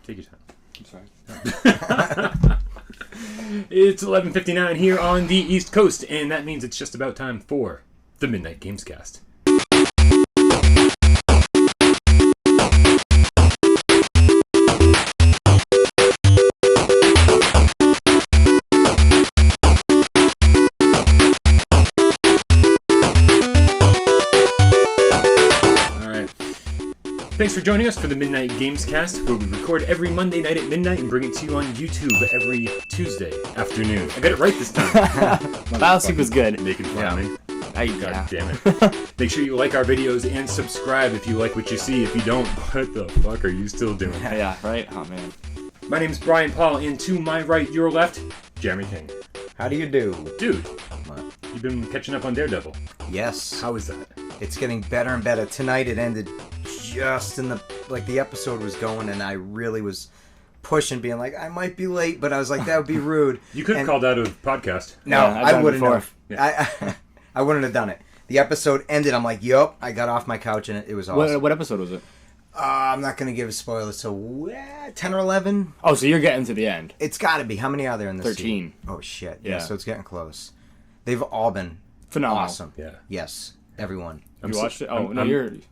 Take your time. I'm sorry. It's 11:59 here on the East Coast, and that means it's just about time for the Midnight Gamescast. Thanks for joining us for the Midnight Gamescast, where we record every Monday night at midnight and bring it to you on YouTube every Tuesday afternoon. I got it right this time. Battlespeed was good. Making fun of me. God damn it. Make sure you like our videos and subscribe if you like what you see. If you don't, what the fuck are you still doing? Yeah, right? Oh, man. My name's Brian Paul, and to my right, your left, Jeremy King. How do you do? Dude, you've been catching up on Daredevil. Yes. How is that? It's getting better and better. Tonight it ended just in the episode was going, and I really was pushing, being like, I might be late, but I was like, that would be rude. You could have called out a podcast. No, Yeah, I wouldn't have. Yeah. I wouldn't have done it. The episode ended, I'm like, yup. I got off my couch, and it was awesome. What episode was it? I'm not going to give spoilers, so 10 or 11? Oh, so you're getting to the end. It's got to be. How many are there in this 13. season? Oh, shit. Yeah, Yeah. so it's getting close. They've all been Phenomenal. awesome. Yeah. Yes, everyone. You watched it? Oh,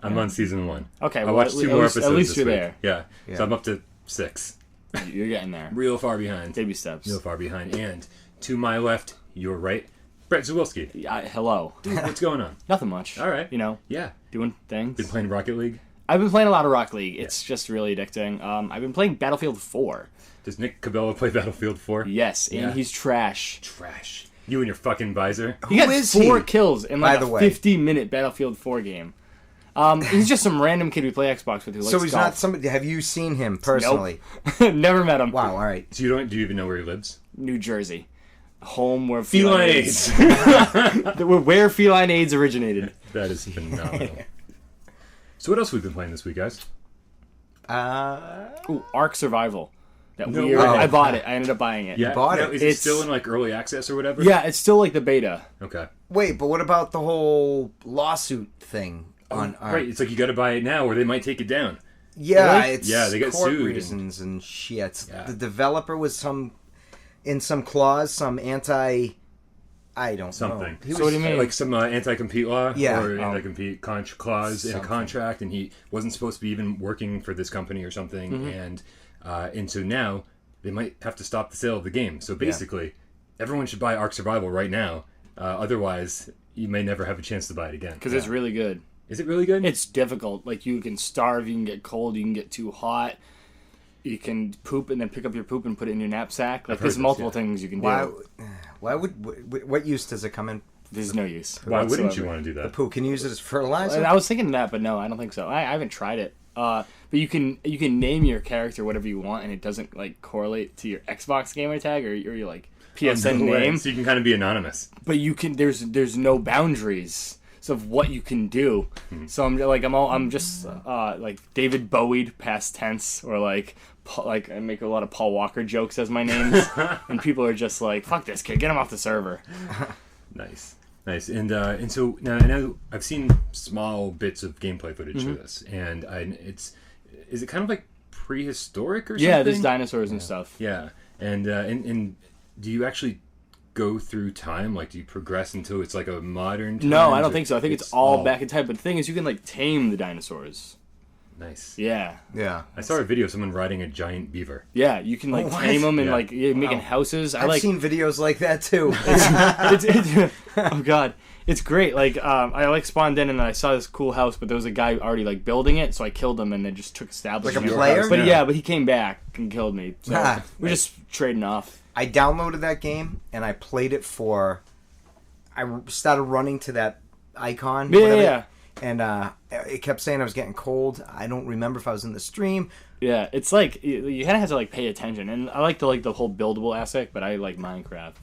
I'm on season 1. Okay, I well, watched 2 more episodes at least this you're week. there. Yeah. So I'm up to 6. You're getting there. Real far behind. Baby steps. Real far behind. And to my left, your right, Brett Zawilski. Hello. Dude, what's going on? Nothing much. All right. You know, Yeah. doing things. Been playing Rocket League? I've been playing a lot of Rocket League. It's just really addicting. I've been playing Battlefield 4. Does Nick Cabela play Battlefield 4? Yes, and Yeah. he's trash. Trash. You and your fucking visor. He got is 4 he? kills in like By the a way. 50-minute Battlefield 4 game. He's just some random kid we play Xbox with who likes So he's golf. not somebody. Have you seen him personally? Nope. Never met him. Wow, all right. So do you even know where he lives? New Jersey. Home where Feline AIDS. where feline AIDS originated. That is phenomenal. So what else have we been playing this week, guys? Ooh, Ark Survival. That No weird. way. I bought it. I ended up buying it. Yeah. bought Now, it. is it It's- still in like early access or whatever? Yeah, it's still like the beta. Okay. Wait, but what about the whole lawsuit thing on Ark? Right. It's like you got to buy it now, or they might take it down. Yeah, Really? it's Yeah, they got court sued reasons and shit. Yeah. The developer was in some clause, some anti. I don't Something. know. He So what do you mean? Like some anti-compete law Yeah. or anti-compete clause in a Something. contract, and he wasn't supposed to be even working for this company or something, and so now they might have to stop the sale of the game. So basically, everyone should buy Ark Survival right now. Otherwise, you may never have a chance to buy it again. Because it's really good. Is it really good? It's difficult. Like, you can starve, you can get cold, you can get too hot. You can poop and then pick up your poop and put it in your knapsack. Like, heard there's this, multiple yeah. things you can Why? do. Why would? What use does it come in? There's no use. Why wouldn't you whatsoever. want to do that? Poo? Can you use it as fertilizer? And I was thinking that, but no, I don't think so. I haven't tried it. But you can name your character whatever you want, and it doesn't like correlate to your Xbox gamer tag or your like PSN No way. name. So you can kind of be anonymous. But you can. There's no boundaries of what you can do. So I'm just like David Bowie past tense, or like I make a lot of Paul Walker jokes as my names, and people are just like, "Fuck this kid, get him off the server." Nice. And so now I know I've seen small bits of gameplay footage for this, and is it kind of like prehistoric or something? Yeah, there's dinosaurs and stuff. Yeah, and do you actually go through time? Like, do you progress until it's like a modern time? No, I don't think so. I think it's all back in time. But the thing is, you can like tame the dinosaurs. Nice. Yeah. Yeah. I saw a video of someone riding a giant beaver. Yeah, you can like what? tame them and Yeah. like making houses. I've seen videos like that too. Oh god, it's great. Like I like spawned in and I saw this cool house, but there was a guy already like building it, so I killed him and then just took establishment. Like a player? But Yeah. yeah, but he came back and killed me. So Ah. we're just trading off. I downloaded that game and I played it for. I started running to that icon. whatever, Yeah. And it kept saying I was getting cold. I don't remember if I was in the stream. Yeah, it's like you kind of have to like pay attention, and I like the whole buildable aspect, but I like Minecraft.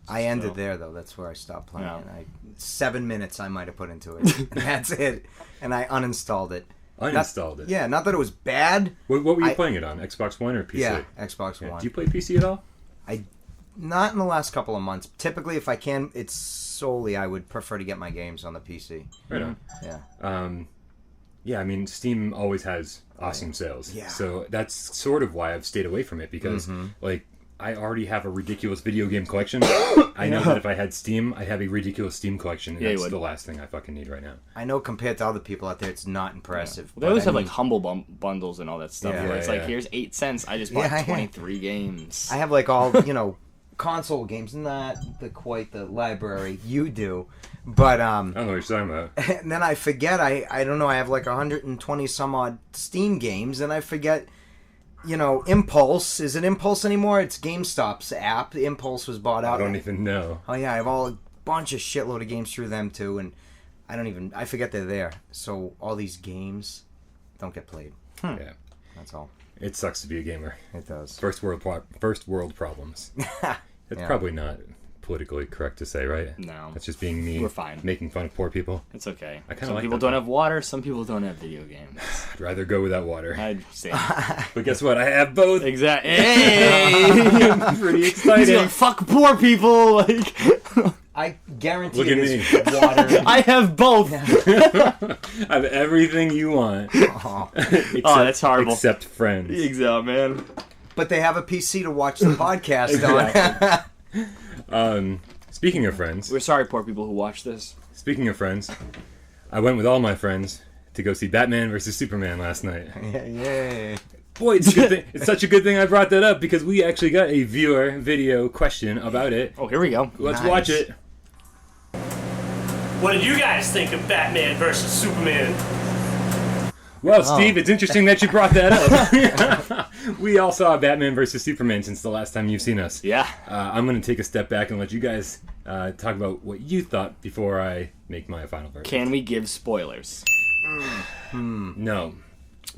I ended there though. That's where I stopped playing. Yeah. And 7 minutes I might have put into it. And that's it. And I uninstalled it. Uninstalled it. Yeah, not that it was bad. What were you playing it on? Xbox One or PC? Yeah, Xbox One. Do you play PC at all? Not in the last couple of months. Typically, if I can, it's solely I would prefer to get my games on the PC. Right on. Yeah. Yeah, I mean, Steam always has awesome sales. Yeah. So that's sort of why I've stayed away from it, because, like, I already have a ridiculous video game collection. I know that if I had Steam, I'd have a ridiculous Steam collection, and that's the last thing I fucking need right now. I know compared to other people out there, it's not impressive. Yeah. Well, they always have, like, humble bundles and all that stuff, Yeah. where it's like, here's 8 cents, I just bought 23 games. I have, like, all, console games, not quite the library you do. But, I don't know what you're talking about. and then I forget, I don't know, I have, like, 120 some odd Steam games, and I forget... Impulse. Is it Impulse anymore? It's GameStop's app. Impulse was bought out. I don't even know. Oh, yeah. I have a bunch of shitload of games through them, too. And I forget they're there. So all these games don't get played. Yeah. That's all. It sucks to be a gamer. It does. First world problems. It's probably not politically correct to say, right? No. That's just being me. We're fine. Making fun of poor people. It's okay. Some people don't have water, some people don't have video games. I'd rather go without water. I understand. But guess what? I have both. Exactly. Hey! Pretty exciting. Like, fuck poor people! Like, I guarantee Look at it me. is water. I have both! I have everything you want. That's horrible. Except friends. Exactly, man. But they have a PC to watch the podcast on. Speaking of friends. We're sorry, poor people who watch this. Speaking of friends, I went with all my friends to go see Batman vs Superman last night. Yay. Boy, it's a good thing. It's such a good thing I brought that up, because we actually got a viewer video question about it. Oh, here we go. Let's watch it. What did you guys think of Batman vs Superman? Well, Steve, it's interesting that you brought that up. We all saw Batman vs Superman since the last time you've seen us. Yeah. I'm going to take a step back and let you guys talk about what you thought before I make my final verdict. Can we give spoilers? No.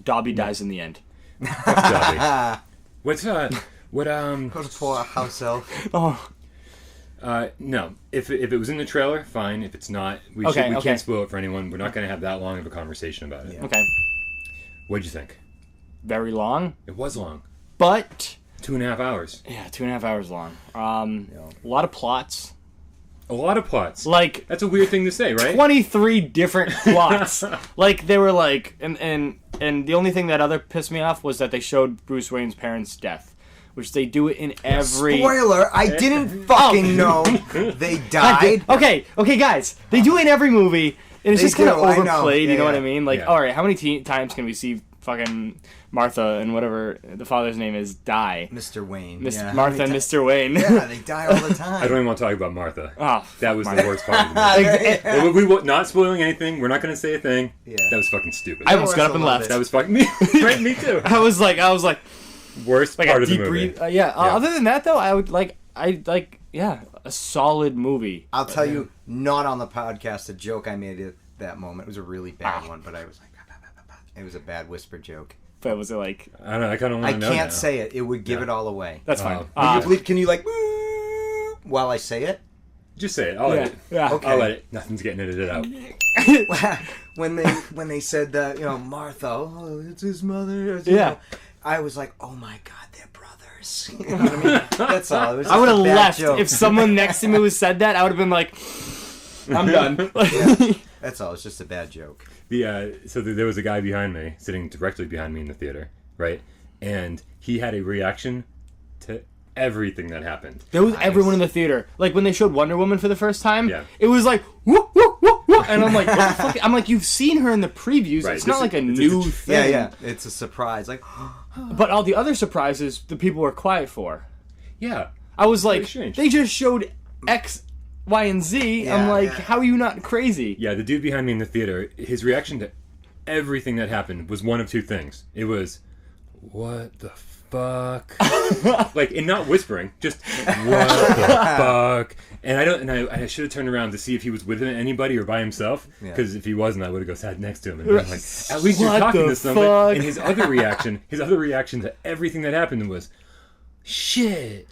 Dobby dies in the end. Fuck Dobby. What's Go to poor house elf. Oh. No. If it was in the trailer, fine. If it's not, we can't spoil it for anyone. We're not going to have that long of a conversation about it. Yeah. Okay. What'd you think? Very long. It was long. But 2.5 hours. yeah, 2.5 hours long. A lot of plots. A lot of plots. Like, that's a weird thing to say, right? 23 different plots. Like, they were like, and the only thing that other pissed me off was that they showed Bruce Wayne's parents' death, which they do it in every... Spoiler, I didn't fucking know they died. Okay, guys, they do it in every movie, and it's They just kind of do, I know. overplayed, you know what I Yeah. mean? Like, Yeah. alright, how many times can we see fucking Martha and whatever the father's name is die? Mr. Wayne. Martha and Mr. Wayne. Yeah, they die all the time. I don't even want to talk about Martha. Oh, That was the worst part of the movie. We were not spoiling anything. We're not going to say a thing. Yeah. That was fucking stupid. I almost got up and love left. That was fucking me. Right, me too. I was like, Worst like part a of the deep movie. breathe. Other than that, though, a solid movie. I'll tell you, not on the podcast, a joke I made at that moment. It was a really bad one, but I was like, it was a bad whisper joke. But was it like... I don't know. I kind of want I to know can't now. say it. It would give it all away. That's fine. Can you like while I say it? Just say it. I'll edit it. Yeah. Okay. I'll let it. Nothing's getting edited out. when they said that, Martha, oh, it's his mother. Yeah. I was like, oh my god, they're brothers. You know what I mean? That's all. It was I would have just a bad left. joke. If someone next to me was said that, I would have been like, I'm done. That's all. It's just a bad joke. So there was a guy behind me, sitting directly behind me in the theater, right? And he had a reaction to everything that happened. There was everyone in the theater. Like, when they showed Wonder Woman for the first time, Yeah. it was like, whoop, whoop, whoop, whoop. And I'm like, what the fuck? I'm like, you've seen her in the previews. Right, It's not like a it's new thing. Yeah. It's a surprise. Like, But all the other surprises, the people were quiet for. Yeah. I was Very like, strange. they just showed X, Y, and Z. I'm Yeah, like, yeah. how are you not crazy? Yeah, the dude behind me in the theater, his reaction to everything that happened was one of two things. It was, what the fuck? Like, and not whispering, just, what the fuck? And I should have turned around to see if he was with anybody or by himself, because if he wasn't, I would have go sat next to him and been like, at least you're What talking the to somebody. fuck? And his other reaction to everything that happened was, shit.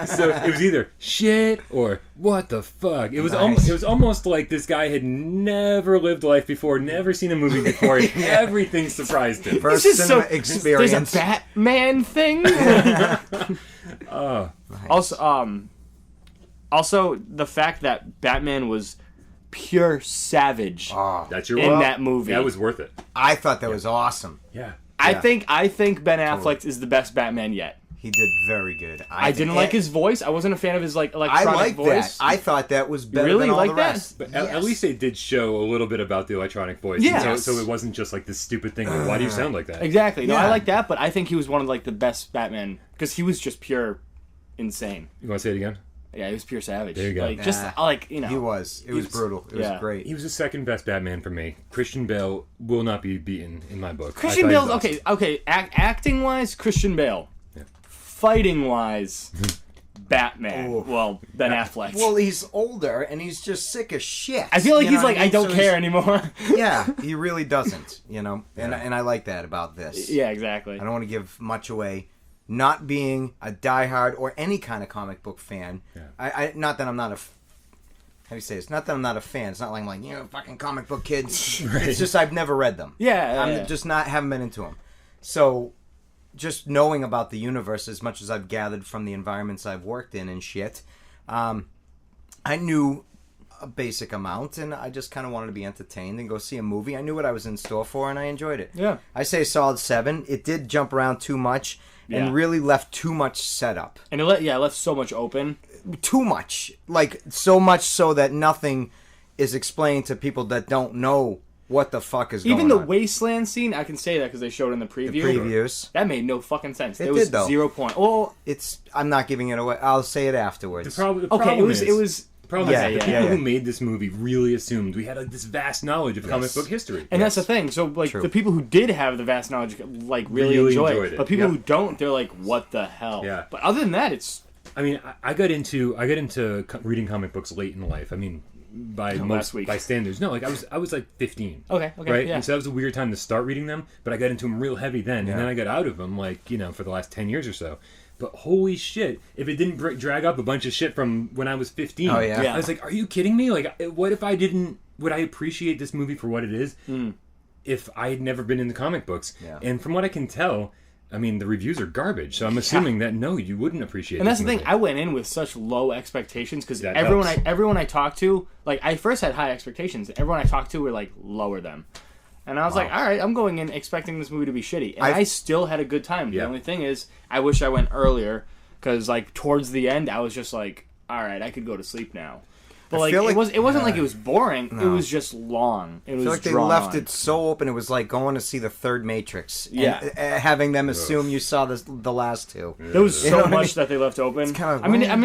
So it was either shit or what the fuck. It was Nice. it was almost like this guy had never lived life before, never seen a movie before, and everything surprised him. first It's just cinema There's experience. a Batman thing. Oh, Also, the fact that Batman was pure savage That's your in one. that movie. That was worth it. I thought that was awesome. Yeah. I think Ben Affleck is the best Batman yet. He did very good. I didn't like his voice. I wasn't a fan of his like I electronic like voice. that. I thought that was better really than all like the that? rest. But at least they did show a little bit about the electronic voice. Yes. And so it wasn't just like this stupid thing. Like, why do you sound like that? Exactly. No, I Yeah. like that, but I think he was one of like the best Batman because he was just pure insane. You want to say it again? Yeah, he was pure savage. There you go. Like just like you know. He was. It was brutal. It was great. He was the second best Batman for me. Christian Bale will not be beaten in my book. Christian Bale. Okay. Acting wise, Christian Bale. Yeah. Fighting wise, Batman. Ooh. Well, Ben Affleck. Well, he's older and he's just sick as shit. I feel like You he's know what like, I mean? I don't So care he's- anymore. Yeah, he really doesn't. You know, and I like that about this. Yeah, exactly. I don't want to give much away. Not being a diehard or any kind of comic book fan. Yeah. I not that I'm not a. How do you say this? Not that I'm not a fan. It's not like I'm like, fucking comic book kids. Right. It's just I've never read them. Yeah, I'm yeah. just haven't been into them. So, just knowing about the universe as much as I've gathered from the environments I've worked in and shit, I knew a basic amount, and I just kind of wanted to be entertained and go see a movie. I knew what I was in store for, and I enjoyed it. Yeah. I say a solid 7. It did jump around too much Yeah. and really left too much setup. And it left so much open. Too much. Like, so much so that nothing is explained to people that don't know what the fuck is going on. Even the wasteland scene, I can say that because they showed it in the preview. previews. That made no fucking sense. It There was did, though. 0 point. Oh, I'm not giving it away. I'll say it afterwards. The problem okay. It was. The problem Yeah, is the yeah, people yeah. who made this movie really assumed we had like this vast knowledge of comic book history. And that's the thing. So, like, True. the people who did have the vast knowledge, like, really enjoyed enjoyed it. But people Yeah. who don't, they're like, what the hell? Yeah. But other than that, it's I mean, I got into reading comic books late in life. I mean, by standards, no, like I was like 15. Okay, right? yeah. And so that was a weird time to start reading them, but I got into them real heavy then, Yeah. and then I got out of them like for the last 10 years or so. But holy shit, if it didn't drag up a bunch of shit from when I was 15, Oh, yeah. I was like, are you kidding me? Like, what if I didn't? Would I appreciate this movie for what it is if I had never been into comic books? Yeah. And from what I can tell, I mean, the reviews are garbage, so I'm assuming that no, you wouldn't appreciate. and that's the this thing. movie. I went in with such low expectations because That everyone helps. I talked to, like, I first had high expectations. Everyone I talked to were like lower them. And I was like, all right, I'm going in expecting this movie to be shitty. And I still had a good time. Yeah. The only thing is, I wish I went earlier because, like, towards the end, I was just like, all right, I could go to sleep now. But, like, feel it like- wasn't like it was boring. It was just long. It was I feel like they drawn left on. it so open. It was like going to see the third Matrix. And, Yeah. having them assume you saw the last two. There was You know so what I much mean? that they left open. kind of I mean, lame. I'm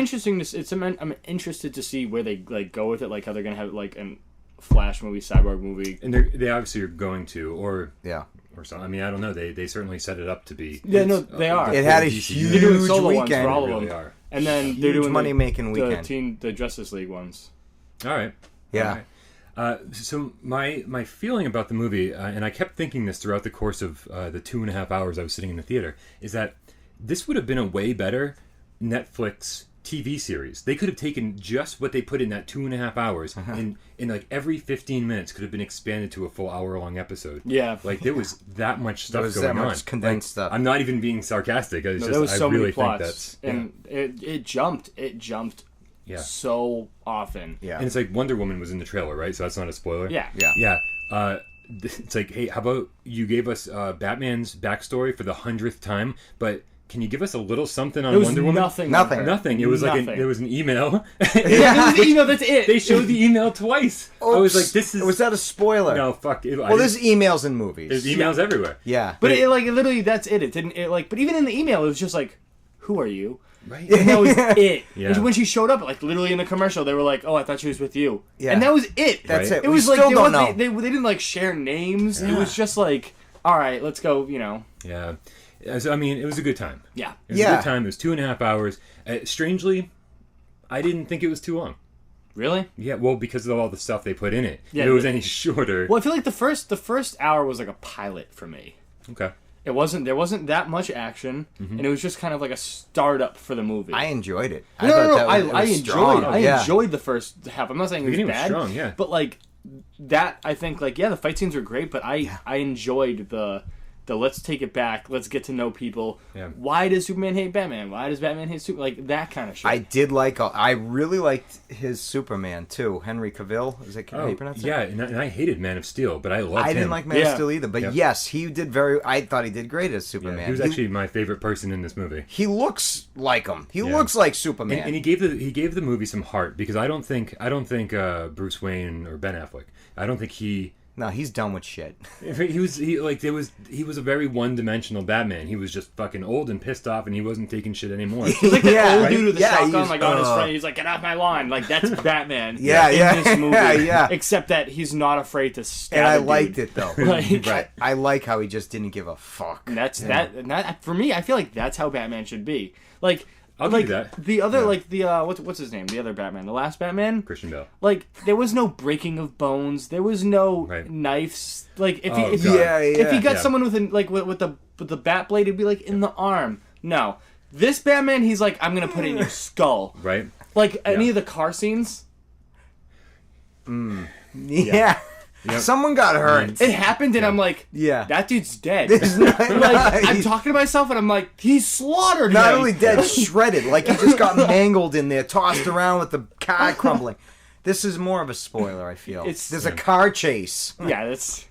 interested to see where they like go with it. Like how they're gonna have like a Flash movie, Cyborg movie. And they obviously are going to, or Yeah. something. I mean, I don't know. They certainly set it up to be. Yeah, no, they are. It had a DCU. They're doing huge solo ones weekend. for all They of really them, are. and then Huge they're doing money-making weekend. the Justice League ones. All right. Yeah. All right. So my feeling about the movie, and I kept thinking this throughout the course of the 2.5 hours I was sitting in the theater, is that this would have been a way better Netflix TV series. They could have taken just what they put in that 2.5 hours, and in like every 15 minutes could have been expanded to a full hour-long episode. Yeah. Like there was that much stuff There was going that much on. condensed Like, stuff. I'm not even being sarcastic. It's No, just there was so I really many plots, think that's and it jumped yeah. so often. Yeah. And it's like Wonder Woman was in the trailer, right? So that's not a spoiler. Yeah. Yeah. Yeah. It's like, hey, how about you gave us Batman's backstory for the 100th time, but can you give us a little something on There was Wonder Woman? nothing. Nothing. on her. Nothing. It was like Nothing. there was an email. Yeah, you know, that's it. They showed the email twice. I was like, this is Was that a spoiler? no fuck. Well, there's emails in movies. there's emails everywhere. Yeah. But it, like, literally, that's it. It didn't. It like, but even in the email, it was just like, "Who are you?" Right. And that was it. Yeah. And when she showed up, like literally in the commercial, they were like, "Oh, I thought she was with you." Yeah. And that was it. That's Right. it. It We was like still they, don't wasn't- know. they didn't like share names. It was just like, all right, let's go. You know. Yeah. So, I mean, it was a good time. Yeah. It was a Yeah. good time. It was 2.5 hours. Strangely, I didn't think it was too long. Really? Yeah, well, because of all the stuff they put in it. Yeah, if it was the- any shorter. Well, I feel like the first hour was like a pilot for me. Okay. There wasn't that much action, and it was just kind of like a startup for the movie. I enjoyed it. No, I enjoyed the first half. I'm not saying it was beginning was bad, strong, yeah. but like that, I think like the fight scenes were great, but I enjoyed the let's take it back. Let's get to know people. Yeah. Why does Superman hate Batman? Why does Batman hate Superman? Like, that kind of shit. I really liked his Superman, too. Henry Cavill. Is that how you pronounce it? Yeah, and I hated Man of Steel, but I loved him. I didn't like Man of Steel either. But yes, he did I thought he did great as Superman. Yeah, he was actually my favorite person in this movie. He looks like him. He looks like Superman. And he gave the movie some heart, because I don't think Bruce Wayne or Ben Affleck, I don't think he... No, he's done with shit. He was a very one-dimensional Batman. He was just fucking old and pissed off, and he wasn't taking shit anymore. He's like that old dude with the shotgun, on his front. He's like, get off my lawn. Like, that's Batman. In this movie. Yeah. Except that he's not afraid to stab. And I dude. liked it though. Like, I like how he just didn't give a fuck. And that for me. I feel like that's how Batman should be. Like. I'll do that. The other, what's his name? The other Batman, the last Batman, Christian Bale. Like, there was no breaking of bones. There was no knives. Like, if he got someone with the bat blade, it'd be like in the arm. No, this Batman, he's like, I'm gonna put it in your skull. Right. Like any of the car scenes. Yeah. Yep. Someone got hurt. It happened, and I'm like, that dude's dead. I'm talking to myself, and I'm like, he's slaughtered him. Not only dead, shredded. Like he just got mangled in there, tossed around with the car crumbling. This is more of a spoiler, I feel. There's a car chase. Yeah, that's...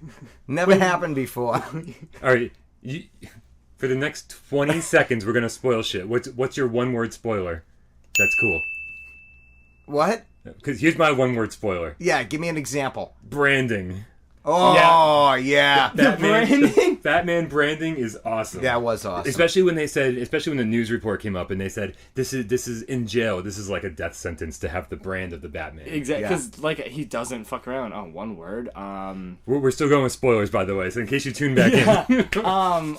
Never happened before. All right. For the next 20 seconds, we're going to spoil shit. What's your one-word spoiler? That's cool. What? Because here's my one-word spoiler. Yeah, give me an example. Branding. Oh, yeah. Batman branding is awesome. That was awesome. Especially when the news report came up and they said, this is in jail. This is like a death sentence to have the brand of the Batman. Exactly. Because, he doesn't fuck around. Oh, one word. We're still going with spoilers, by the way, so in case you tune back in.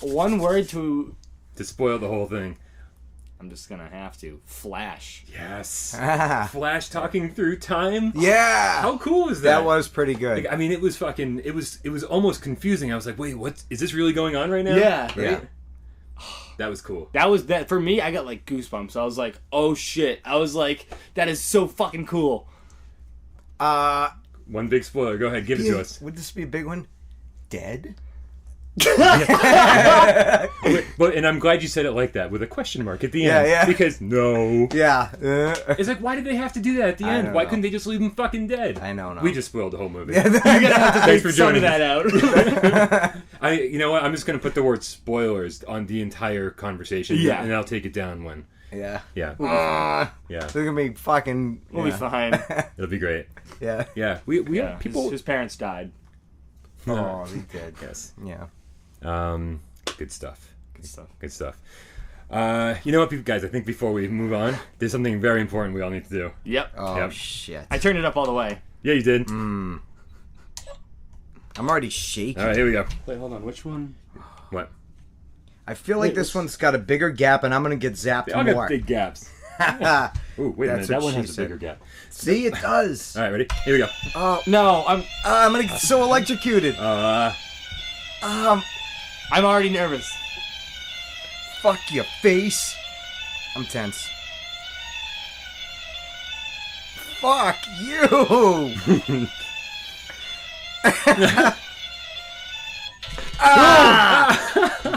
One word to spoil the whole thing. I'm just gonna have to. Flash. Yes. Flash talking through time. Yeah. How cool is that? That was pretty good. Like, I mean, it was almost confusing. I was like, wait, is this really going on right now? Yeah. Right? Yeah. That was cool. That for me. I got like goosebumps. I was like, oh shit. I was like, that is so fucking cool. One big spoiler. Go ahead, give it to us. Would this be a big one? Dead? And I'm glad you said it like that with a question mark at the end. Yeah. Because no. Yeah. It's like, why did they have to do that at the end? Why couldn't they just leave him fucking dead? I know. We just spoiled the whole movie. You're gonna have to Thanks for joining that out. You know what? I'm just gonna put the word spoilers on the entire conversation. Yeah. And I'll take it down when. Yeah. Yeah. They're gonna be fucking. We'll be fine. It'll be great. Yeah. Yeah. We have people. His parents died. Oh, they did. Yes. Yeah. Good stuff. Good stuff. You know what, guys? I think before we move on, there's something very important we all need to do. Yep. Oh shit! I turned it up all the way. Yeah, you did. I'm already shaking. All right, here we go. Wait, hold on. Which one? What? I feel like this one's got a bigger gap, and I'm gonna get zapped They all more. got big gaps. Ooh, wait a minute. That one has a bigger gap. See, it does. All right, ready? Here we go. Oh no! I'm gonna get so electrocuted. I'm already nervous. Fuck your face. I'm tense. Fuck you.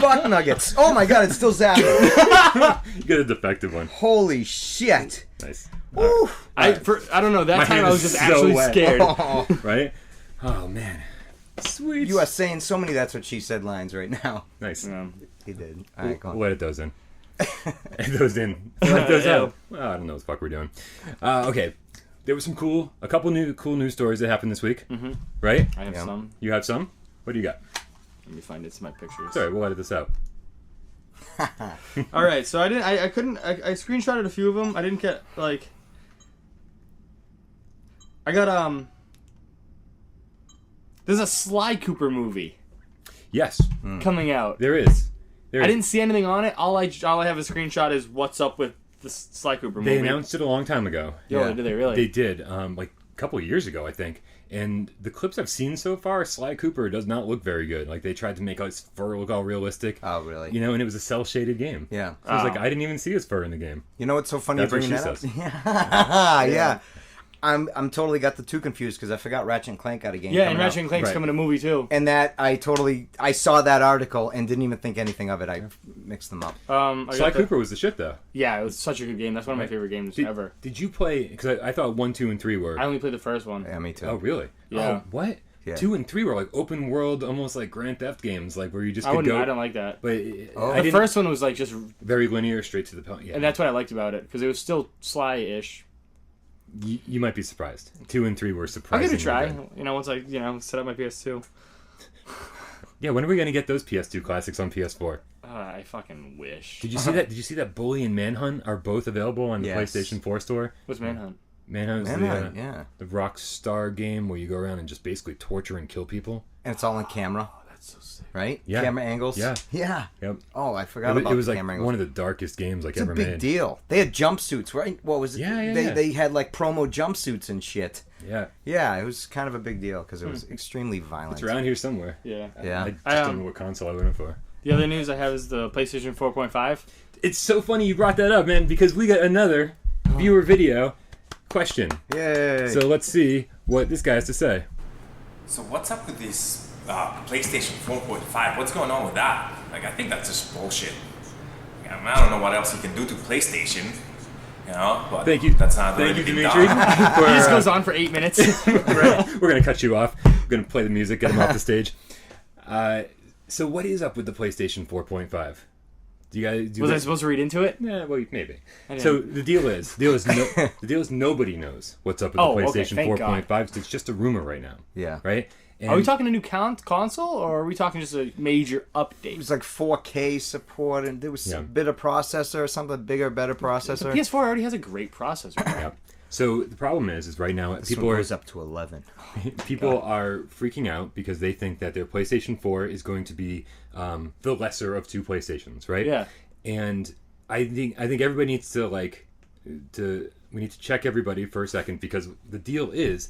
Fuck nuggets. Oh my god, it's still zapping. You got a defective one. Holy shit. Nice. Woo. I don't know. That My time hand I was is just so actually wet. scared. Oh. Right? Oh, man. Sweet. You are saying so many that's what she said lines right now. Nice. He did. All right, go on. We'll edit those in. Edit those in. Let those out. Well, I don't know what the fuck we're doing. Okay. There was a couple cool news stories that happened this week. Mm-hmm. Right? I have some. You have some? What do you got? Let me find it. It's my pictures. Sorry, we'll edit this out. All right, so I screenshotted a few of them. I didn't get I got there's a Sly Cooper movie. Yes. Coming out. There is. I didn't see anything on it. All I have a screenshot is what's up with the Sly Cooper movie. They announced it a long time ago. Yo, did they really? They did. Like a couple of years ago, I think. And the clips I've seen so far, Sly Cooper does not look very good. Like, they tried to make his fur look all realistic. Oh, really? You know, and it was a cel-shaded game. Yeah. So I was like, I didn't even see his fur in the game. You know what's so funny That's bringing what that she up? says. Yeah. I'm totally got the two confused because I forgot Ratchet and Clank got a game. Yeah, and coming Ratchet out. and Clank's coming to movie too. And that I saw that article and didn't even think anything of it. I mixed them up. Sly Cooper was the shit though. Yeah, it was such a good game. That's one of my favorite games ever. Did you play? Because I thought 1, 2, and 3 were. I only played the first one. Yeah, me too. Oh really? Yeah. Oh, what? Yeah. 2 and 3 were like open world, almost like Grand Theft games, like where you just could go. I don't like that. But The first one was like just, very linear, straight to the point. Yeah. and that's what I liked about it because it was still Sly-ish. You might be surprised. 2 and 3 were I'll surprising. give it a try. Once I set up my PS2. Yeah, when are we gonna get those PS2 classics on PS4? I fucking wish. Did you see that? Did you see that Bully and Manhunt are both available on the Yes. PlayStation 4 store? What's Manhunt? Manhunt's Manhunt, yeah. the Rockstar game where you go around and just basically torture and kill people. And it's all on camera, That's so sick. right? Yeah. Camera angles. Yeah. Yeah. Yep. Oh, I forgot about It was the like camera angles. one of the darkest games like It's a ever big made. deal. They had jumpsuits, right? What was it? Yeah. They had like promo jumpsuits and shit. Yeah. Yeah, it was kind of a big deal because it was extremely violent. It's around here somewhere. Yeah. Yeah. I just don't know what console I went it for. The other news I have is the PlayStation 4.5. It's so funny you brought that up, man, because we got another viewer video question. Yay! So let's see what this guy has to say. So what's up with this PlayStation 4.5? What's going on with that? Like, I think that's just bullshit. I don't know what else you can do to PlayStation, but Thank you. That's not Thank really you, being Dimitri. done. for, It just goes on for 8 minutes. We're going to cut you off. We're going to play the music, get him off the stage. So what is up with the PlayStation 4.5? Do you guys... Was I supposed to read into it? Yeah, well, maybe. didn't. So the deal is nobody knows what's up with Oh, the okay, PlayStation thank God. 4.5. It's just a rumor right now. Yeah. Right? And Are we talking a new console, or are we talking just a major It update? was like 4K support, and there was a bit of processor or something bigger, better processor. PS4 already has a great processor. Yeah. So the problem is right now This people one are goes up to 11. people are freaking out because they think that their PlayStation 4 is going to be the lesser of two PlayStations, right? Yeah. And I think everybody needs to we need to check everybody for a second because the deal is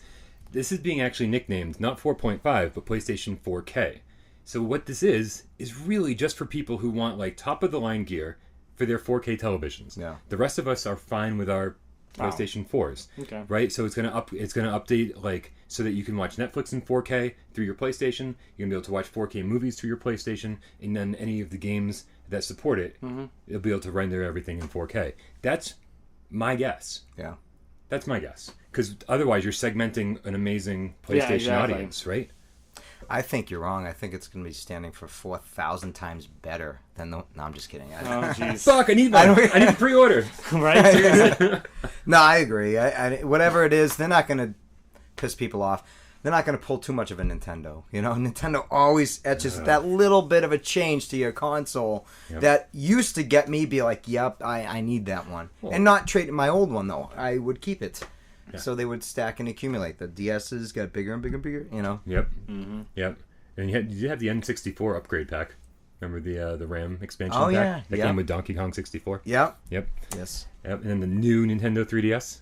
this is being actually nicknamed not 4.5 but PlayStation 4K. So what this is really just for people who want like top of the line gear for their 4K televisions. Yeah. The rest of us are fine with our PlayStation 4s. Okay. Right? So it's gonna update like so that you can watch Netflix in 4K through your PlayStation. You're gonna be able to watch 4K movies through your PlayStation, and then any of the games that support it, you'll be able to render everything in 4K. That's my guess. Yeah. That's my guess. Because otherwise, you're segmenting an amazing PlayStation exactly. audience, right? I think you're wrong. I think it's going to be standing for 4,000 times better than the... No, I'm just kidding. Oh, jeez. Fuck! I need one. I need to pre-order. Right? Seriously. No, I agree. Whatever it is, they're not going to piss people off. They're not going to pull too much of a Nintendo. Nintendo always etches that little bit of a change to your console that used to get me be like, yep, I need that one. And not trade my old one, though. I would keep it. Yeah. So they would stack and accumulate. The DSs got bigger and bigger and bigger, Yep. Mm-hmm. Yep. And you had the N64 upgrade pack. Remember the RAM expansion pack? Yeah. That came with Donkey Kong 64? Yep. Yep. Yes. Yep. And then the new Nintendo 3DS.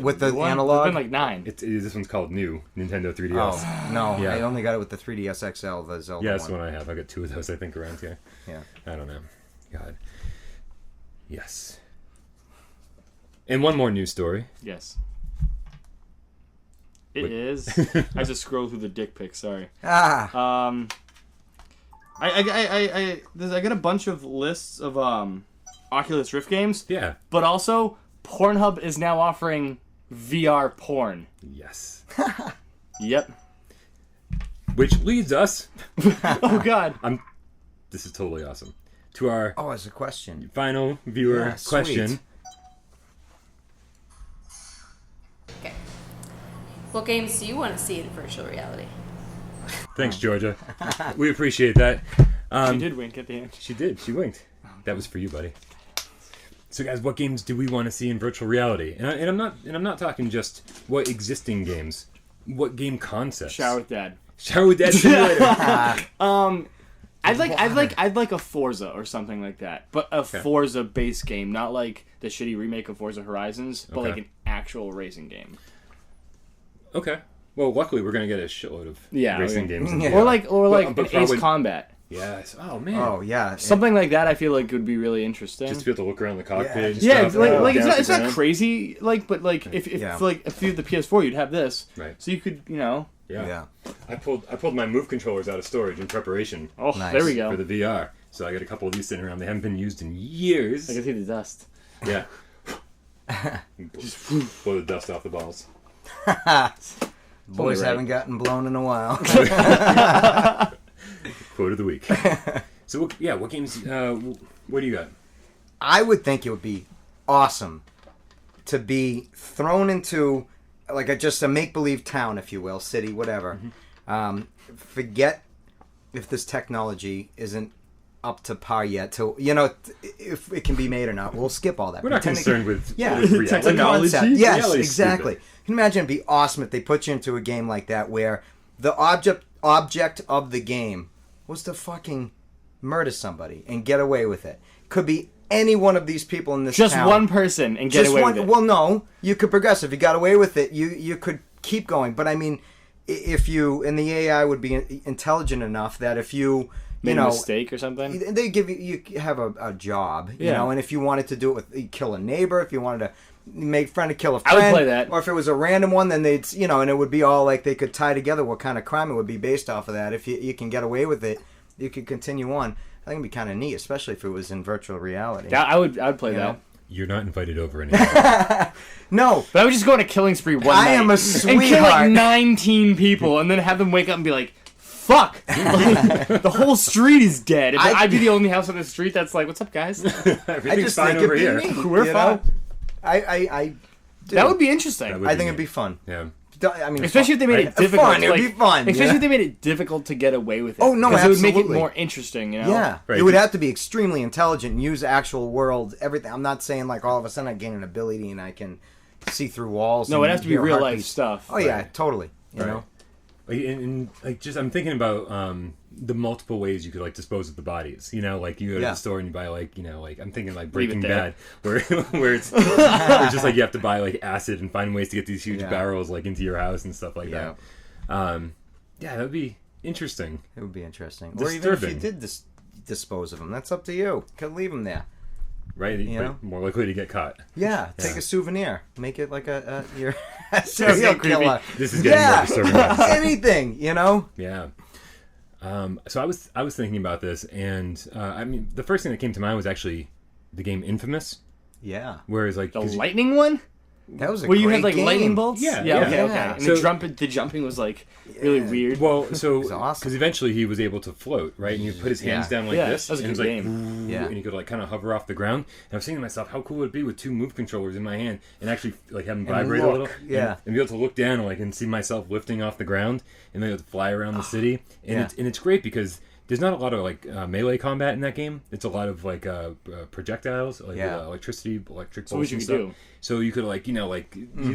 With the One? analog? There's been like 9. This one's called New Nintendo 3DS. Oh, no. Yeah. I only got it with the 3DS XL, the Zelda Yeah, that's one. the one I have. I got 2 of those, I think, around here. Yeah. I don't know. God. Yes. And one more news story. Yes. It is. I just scrolled through the dick pics. Sorry. Ah. I got a bunch of lists of Oculus Rift games. Yeah. But also, Pornhub is now offering VR porn. Yes. Yep. Which leads us. Oh God. This is totally awesome. To our Oh, it's a question. final viewer Yeah, question. sweet. Okay. What games do you want to see in virtual reality? Thanks, Georgia. We appreciate that. She did wink at the end. She did. She winked. That was for you, buddy. So, guys, what games do we want to see in virtual reality? And I'm not talking just what existing games. What game concepts? Shower with Dad. Shower with Dad Simulator. I'd like a Forza or something like that, but a Forza base game, not like the shitty remake of Forza Horizons, but like an actual racing game. Okay. Well, luckily we're gonna get a shitload of racing games. Or like But an Ace probably- Combat. Yes. Oh man. Oh yeah. Something like that, I feel like would be really interesting. Just to be able to look around the cockpit. And Yeah, stuff, like down it's to the not ground. crazy, but if you had the PS4, you'd have this, Right. So you could, Yeah. Yeah. I pulled my Move controllers out of storage in preparation. Oh, Nice. there we go. For the VR. So I got a couple of these sitting around. They haven't been used in years. I can see the dust. Yeah. Blow the dust off the balls. Boys right. haven't gotten blown in a while. Quote of the week. So what games? What do you got? I would think it would be awesome to be thrown into like just a make-believe town, if you will, city, whatever. Forget if this technology isn't up to par yet. To if it can be made or not. We'll skip all that. We're not Pretend it concerned with reality. Technology? Concept. Yes, Reality's exactly. stupid. Can you imagine? It'd be awesome if they put you into a game like that where the object of the game was to fucking murder somebody and get away with it. Could be any one of these people in this Just town. one person and get Just away one. with it. Well, no, you could progress. If you got away with it, you could keep going. But I mean, if you and the AI would be intelligent enough that if you Made a mistake or something. they give you have a job, Yeah. and if you wanted to do it with kill a neighbor, if you wanted to make friend to kill a I friend, would play that. or if it was a random one, then they'd and it would be all like they could tie together what kind of crime it would be based off of that. If you can get away with it, you could continue on. I think it'd be kind of neat, especially if it was in virtual reality. Yeah, I'd play You that. know? You're not invited over anymore. No, But I would just go on a killing spree one night. I am a and kill like sweetheart. 19 people and then have them wake up and be like, fuck! Like, the whole street is dead. I'd be the only house on the street that's like, what's up, guys? I Everything's just fine think over it'd here. be neat. We're you know? fine. I That would be interesting. That would I be think it'd neat. be fun. Yeah. I mean, Especially if they made it Right? difficult. Fun, it'd be fun, Especially yeah. if they made it difficult to get away with it. Oh, no, Because it would make it absolutely. more interesting, you know? Yeah, Right. it would have to be extremely intelligent and use actual world everything. I'm not saying like all of a sudden I gain an ability and I can see through walls. No, and it'd have to be hear real life heartbeats. stuff. Oh yeah, totally. You Right. know, And like just I'm thinking about the multiple ways you could like dispose of the bodies. Like you go to Yeah. the store and you buy like I'm thinking like Leave it Breaking there. Bad, where it's just like you have to buy like acid and find ways to get these huge Yeah. barrels like into your house and stuff like Yeah. that. Yeah, that would be interesting. it would be interesting. Or even if you Disturbing. did dispose of them, that's up to you. Could leave them there. Right? You But know? more likely to get caught. Yeah, take Yeah. a souvenir. Make it like a your Sounds serial creepy. killer. This is getting more disturbing. Anything, Yeah. So I was thinking about this, and I mean, the first thing that came to mind was actually the game Infamous. Yeah, Whereas like The 'cause lightning one? that was a Where great you had like game. lightning bolts? Yeah, Okay, yeah. okay. And So- the jumping was like really weird. Well, so was awesome. because eventually he was able to float, right? And you put his hands Yeah. down like Yeah, this, that was a and it good was like, game. Yeah. and you could like kind of hover off the ground. And I was thinking to myself, how cool would it be with two Move controllers in my hand and actually like have them vibrate a look, little, yeah. and be able to look down and see myself lifting off the ground and then be able to fly around the city. And Yeah. it's great because there's not a lot of like melee combat in that game. It's a lot of like projectiles, like Yeah. electric bolts So what you and could stuff. do. So you could like use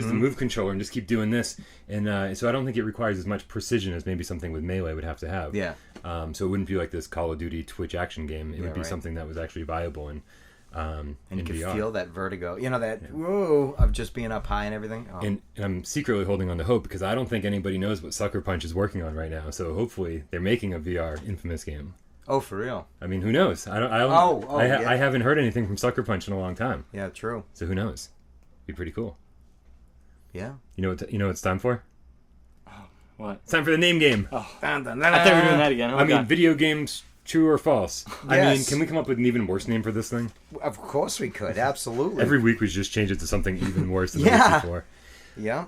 the Move controller and just keep doing this, and so I don't think it requires as much precision as maybe something with melee would have to have. Yeah. So it wouldn't be like this Call of Duty Twitch action game. It would be right. something that was actually viable in And you in could VR. feel that vertigo. Whoa, of just being up high and everything. Oh. And I'm secretly holding on to hope because I don't think anybody knows what Sucker Punch is working on right now. So hopefully they're making a VR Infamous game. Oh, for real? I mean, who knows? I don't. Oh, yeah. I haven't heard anything from Sucker Punch in a long time. Yeah, true. So who knows? Be pretty cool. Yeah. You know what it's time for? What? It's time for the name game. I thought we were doing that again. Oh, I mean, God. video games, true or false? I mean, Yes. can we come up with an even worse name for this thing? Of course we could. Absolutely. Every week we just change it to something even worse than Yeah. the week before. Yeah.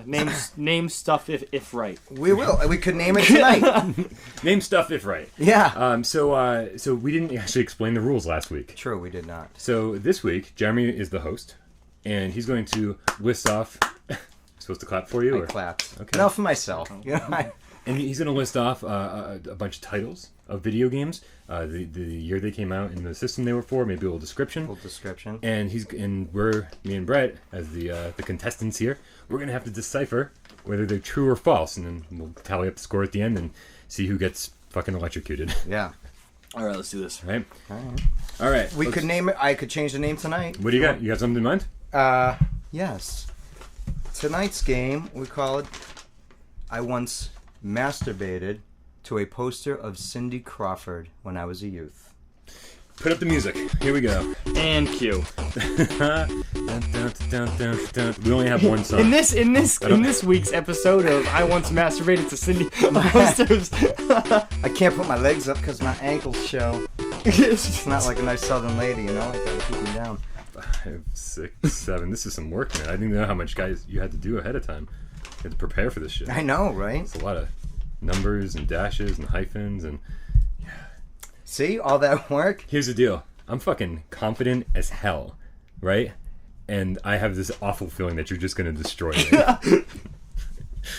Name stuff if right. We will. We could name it tonight. Name stuff if right. Yeah. So we didn't actually explain the rules last week. True, we did not. So this week, Jeremy is the host, and he's going to list off. Supposed to clap for you, I or? clapped. Okay. No, for myself. And he's going to list off a bunch of titles of video games, the year they came out, and the system they were for, maybe a little description. Full description. And me and Brett, as the contestants here, we're gonna have to decipher whether they're true or false, and then we'll tally up the score at the end and see who gets fucking electrocuted. Yeah. All right, let's do this. Right? All right. We could name it. I could change the name tonight. What do you got? You have something in mind? Yes. Tonight's game, we call it I Once Masturbated to a poster of Cindy Crawford when I was a youth. Put up the music. Here we go. And cue. We only have one song. In this week's episode of I Once Masturbated to Cindy posters. I can't put my legs up because my ankles show. It's not like a nice southern lady, you know? I gotta keep them down. 5, 6, 7. This is some work, man. I didn't know how much guys you had to do ahead of time. You had to prepare for this shit. I know, right? It's a lot of numbers and dashes and hyphens and... See? All that work? Here's the deal. I'm fucking confident as hell, right? And I have this awful feeling that you're just going to destroy me.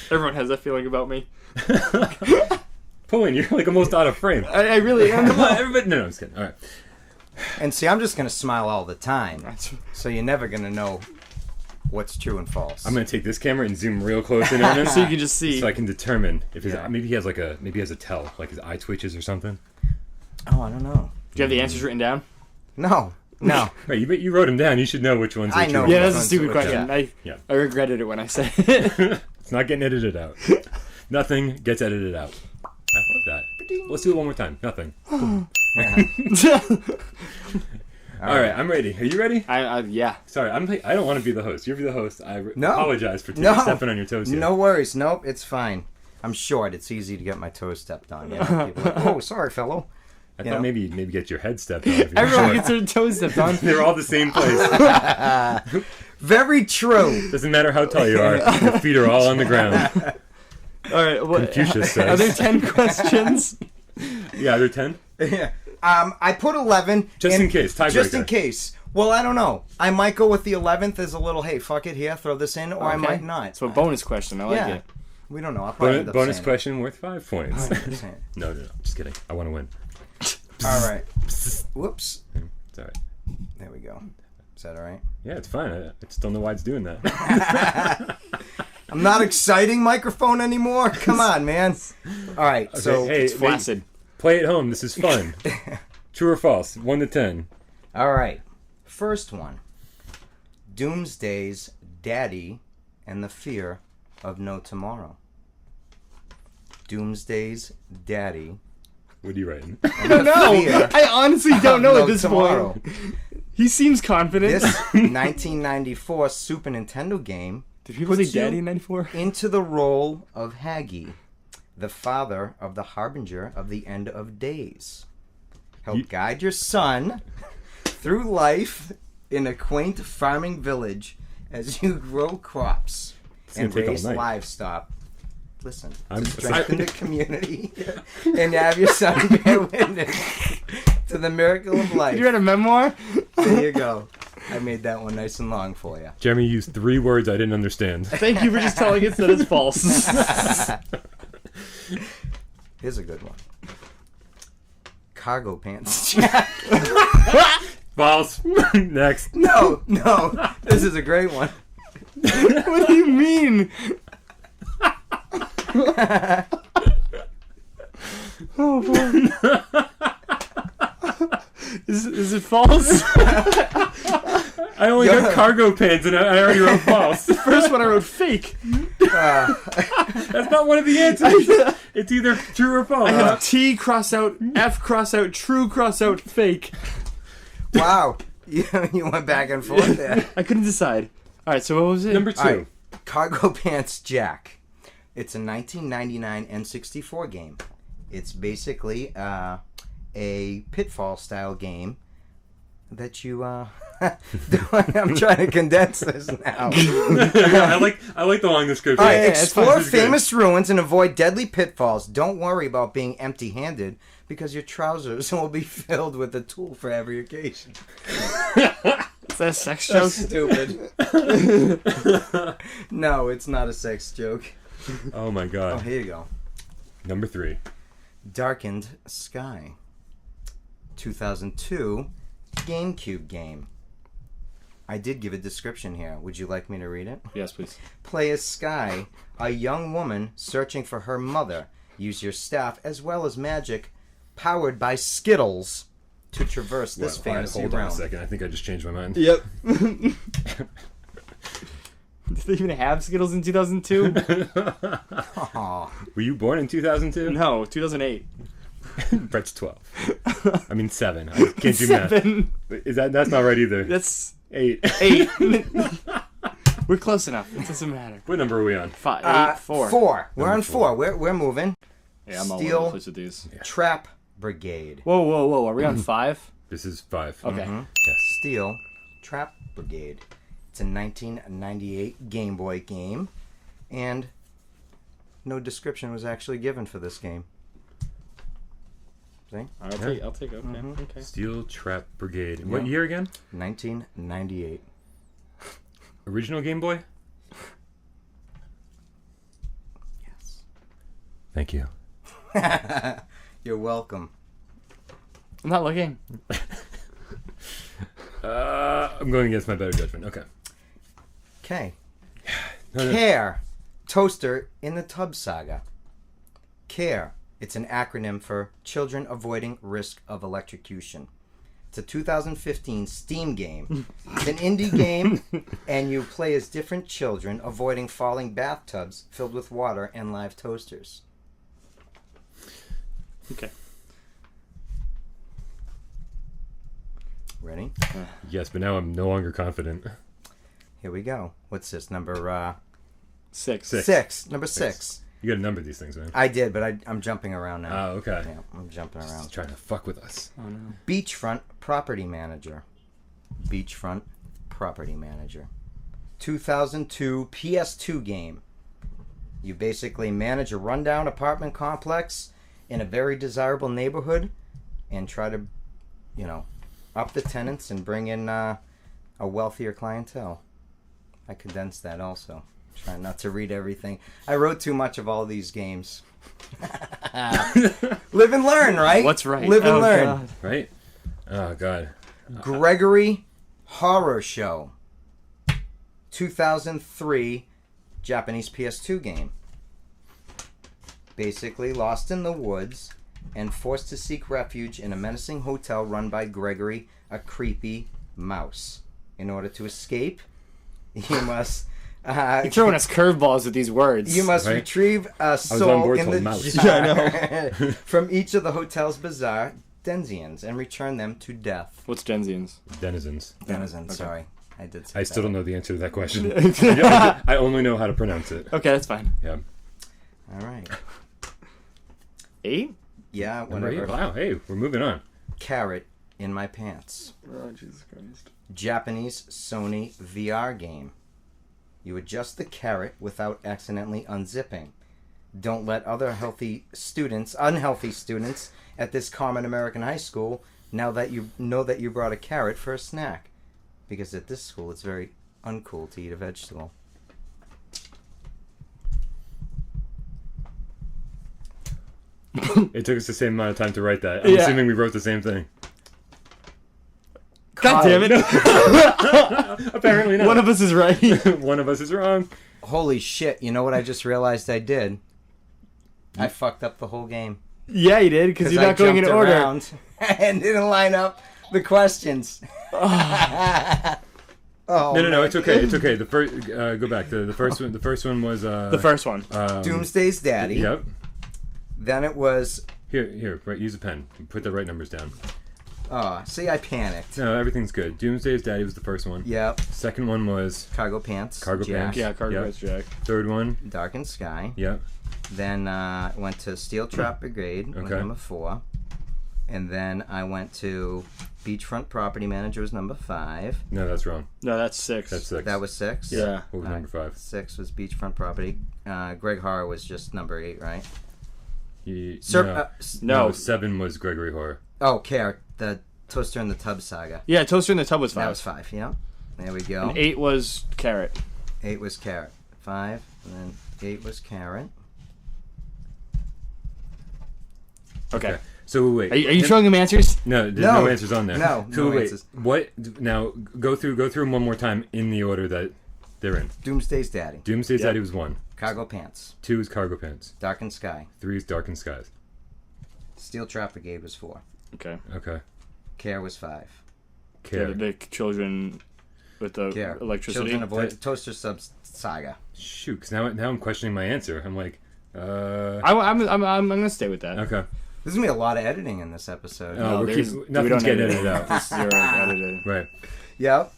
Everyone has that feeling about me. Pulling, you're like almost out of frame. I really am. Come on, everybody. No, I'm just kidding. All right. And see, I'm just going to smile all the time. So you're never going to know what's true and false. I'm going to take this camera and zoom real close in on him. So you can just see. So I can determine if his, Yeah. maybe he has a tell, like his eye twitches or something. Oh, I don't know. Do you have the answers written down? No. Right, you wrote them down. You should know which ones are I true. know. and Yeah, false. that's a stupid question. Yeah. I regretted it when I said it. It's not getting edited out. Nothing gets edited out. I love that. Let's do it one more time. Nothing. All right, I'm ready. Are you ready? Yeah. Sorry, I don't want to be the host. You're the host. I No. apologize for stepping on your toes here. No worries. Nope, it's fine. I'm short. It's easy to get my toes stepped on. You know? People are like, oh, sorry, fellow. I You thought know? maybe get your head stepped on. If you're Everyone short. gets their toes stepped on. They're all the same place. Very true. Doesn't matter how tall you are. Your feet are all on the ground. All right. Confucius says. Are there 10 questions? Yeah, they're 10. Yeah. I put 11. Just in case, tiebreaker. Just in case. Well, I don't know. I might go with the 11th as a little, hey, fuck it, here, throw this in, or I might not. So a bonus question. I like Yeah. it. We don't know. I'll probably end up Bonus saying question worth 5 points. it. No, just kidding. I want to win. All right. Whoops. It's all right. There we go. Is that all right? Yeah, it's fine. I just don't know why it's doing that. I'm not exciting microphone anymore. Come on, man. All right. So, hey, It's flaccid. play at home. This is fun. True or false? 1 to 10. all right. First one. Doomsday's Daddy and the Fear of No Tomorrow. Doomsday's Daddy. What are you writing? And the Fear I honestly don't know of at this Tomorrow. point. He seems confident. This 1994 Super Nintendo game Did people say puts you daddy in 94? into the role of Haggy, the father of the harbinger of the end of days. Help guide your son through life in a quaint farming village as you grow crops and gonna take all raise night. livestock. Listen, I'm- to strengthen the community and have your son bear witness to the miracle of life. You read a memoir? There you go. I made that one nice and long for you. Jeremy used 3 words I didn't understand. Thank you for just telling us that it's false. Here's a good one. Cargo pants. False. Next. No, this is a great one. What do you mean? Oh boy. Is it false? I only got cargo pants and I already wrote false. The first one I wrote fake. That's not one of the answers. It's either true or false. I have T cross out, F cross out, true cross out, fake. Wow. You went back and forth there. I couldn't decide. All right, so what was it? Number 2. All right. Cargo Pants Jack. It's a 1999 N64 game. It's basically a Pitfall style game that you I'm trying to condense this now. I like the long description. All right, yeah, it's explore fine. This is good. famous ruins and avoid deadly pitfalls. Don't worry about being empty-handed because your trousers will be filled with a tool for every occasion. Is that a sex joke? Stupid. No, it's not a sex joke. Oh my Oh, god. here you go. Number 3. Darkened Sky. 2002 GameCube game. I did give a description here. Would you like me to read it? Yes, please. Play as Sky, a young woman searching for her mother. Use your staff as well as magic, powered by Skittles, to traverse this Well, fantasy hold on a realm. second. I think I just changed my mind. Yep. Did they even have Skittles in 2002? Aw. Were you born in 2002? No, 2008. Brett's 12. I mean 7. I can't do 7. math. That's not right either. That's 8. 8. We're close enough. It doesn't matter. What number are we on? 5, 8, 4. 4. We're on Number 4. We're moving. Yeah, I'm all over Steel the place with these. Trap Brigade. Whoa. Are we on 5? This is 5. Okay. Yes. Steel Trap Brigade. It's a 1998 Game Boy game, and no description was actually given for this game. See? I'll take. Okay. Okay. Steel Trap Brigade. What year again? 1998. Original Game Boy? Yes. Thank you. You're welcome. I'm not looking. I'm going against my better judgment. Okay. Okay. No. CARE. Toaster in the Tub Saga. CARE. It's an acronym for Children Avoiding Risk of Electrocution. It's a 2015 Steam game. It's an indie game, and you play as different children avoiding falling bathtubs filled with water and live toasters. Okay. Ready? Yes, but now I'm no longer confident. Here we go. What's this? Number 6. 6. Number 6. You gotta number these things, man. I did, but I'm jumping around now. Oh, okay. Yeah, I'm jumping around. He's trying to fuck with us. Oh no. Beachfront Property Manager. Beachfront Property Manager. 2002 PS2 game. You basically manage a rundown apartment complex in a very desirable neighborhood and try to, up the tenants and bring in a wealthier clientele. I condensed that also. Trying not to read everything. I wrote too much of all these games. Live and learn, right? What's right? Live and Oh, learn. God. Right? Oh, God. Gregory Horror Show. 2003 Japanese PS2 game. Basically lost in the woods and forced to seek refuge in a menacing hotel run by Gregory, a creepy mouse. In order to escape, you must... You're throwing us curveballs with these words. You must Right. retrieve a I was on soul board in till the mouse. jar Yeah, I from each of the hotel's bizarre denizens and return them to death. What's Denzians? Denizens. Denizens, sorry. I did say I still that. don't know the answer to that question. I only know how to pronounce it. Okay, that's fine. Yeah. All right. 8? Yeah, Number 8. whatever. Wow, hey, we're moving on. Carrot in my pants. Oh, Jesus Christ. Japanese Sony VR game. You adjust the carrot without accidentally unzipping. Don't let other unhealthy students at this common American high school now that you know that you brought a carrot for a snack. Because at this school it's very uncool to eat a vegetable. It took us the same amount of time to write that. I'm Yeah. assuming we wrote the same thing. God damn it. Apparently not. One of us is right. One of us is wrong. Holy shit, you know what I just realized I did? I fucked up the whole game. Yeah, you did, because you're I not going in jumped order. around and didn't line up the questions. Oh, No, it's okay. It's okay. The first, go back. The first one. The first one was The first one. Doomsday's Daddy. Yep. Then it was... Here. Right. Use a pen. Put the right numbers down. Oh, see, I panicked. No, everything's good. Doomsday's Daddy was the first one. Yep. Second one was Cargo Pants. Cargo Jack. Pants. Yeah, Cargo Yep. Pants Jack. Third one. Darkened Sky. Yep. Then went to Steel Trap Brigade, was Okay. number 4. And then I went to Beachfront Property Manager, was number 5. No, that's wrong. No, that's 6. That's 6. That was 6? Yeah. What was number 5? 6 was Beachfront Property. Greg Horror was just number 8, right? No. No. 7 was Gregory Horror. Oh, Care, the Toaster in the Tub Saga. Yeah, Toaster in the Tub was 5. That was 5, yeah. There we go. And 8 was Carrot. 8 was Carrot. 5, and then 8 was Carrot. Okay. So wait. Are you showing him answers? No, there's No. no answers on there. No, So no wait. answers. What? Now go through them one more time in the order that they're in. Doomsday's Daddy. Doomsday's Yep. Daddy was 1. Cargo Pants. 2 is Cargo Pants. Darkened Sky. 3 is Darkened Skies. Steel Trap Brigade was 4. Okay. Okay. Care was 5. Yeah, Care. the children with the Care. electricity. Children avoid toaster subs saga. Shoot, 'cause now I'm questioning my answer. I'm like, I'm gonna stay with that. okay. There's gonna be a lot of editing in this episode. Oh, we nothing's don't getting edit edited out. This is your edited. Right. Yep.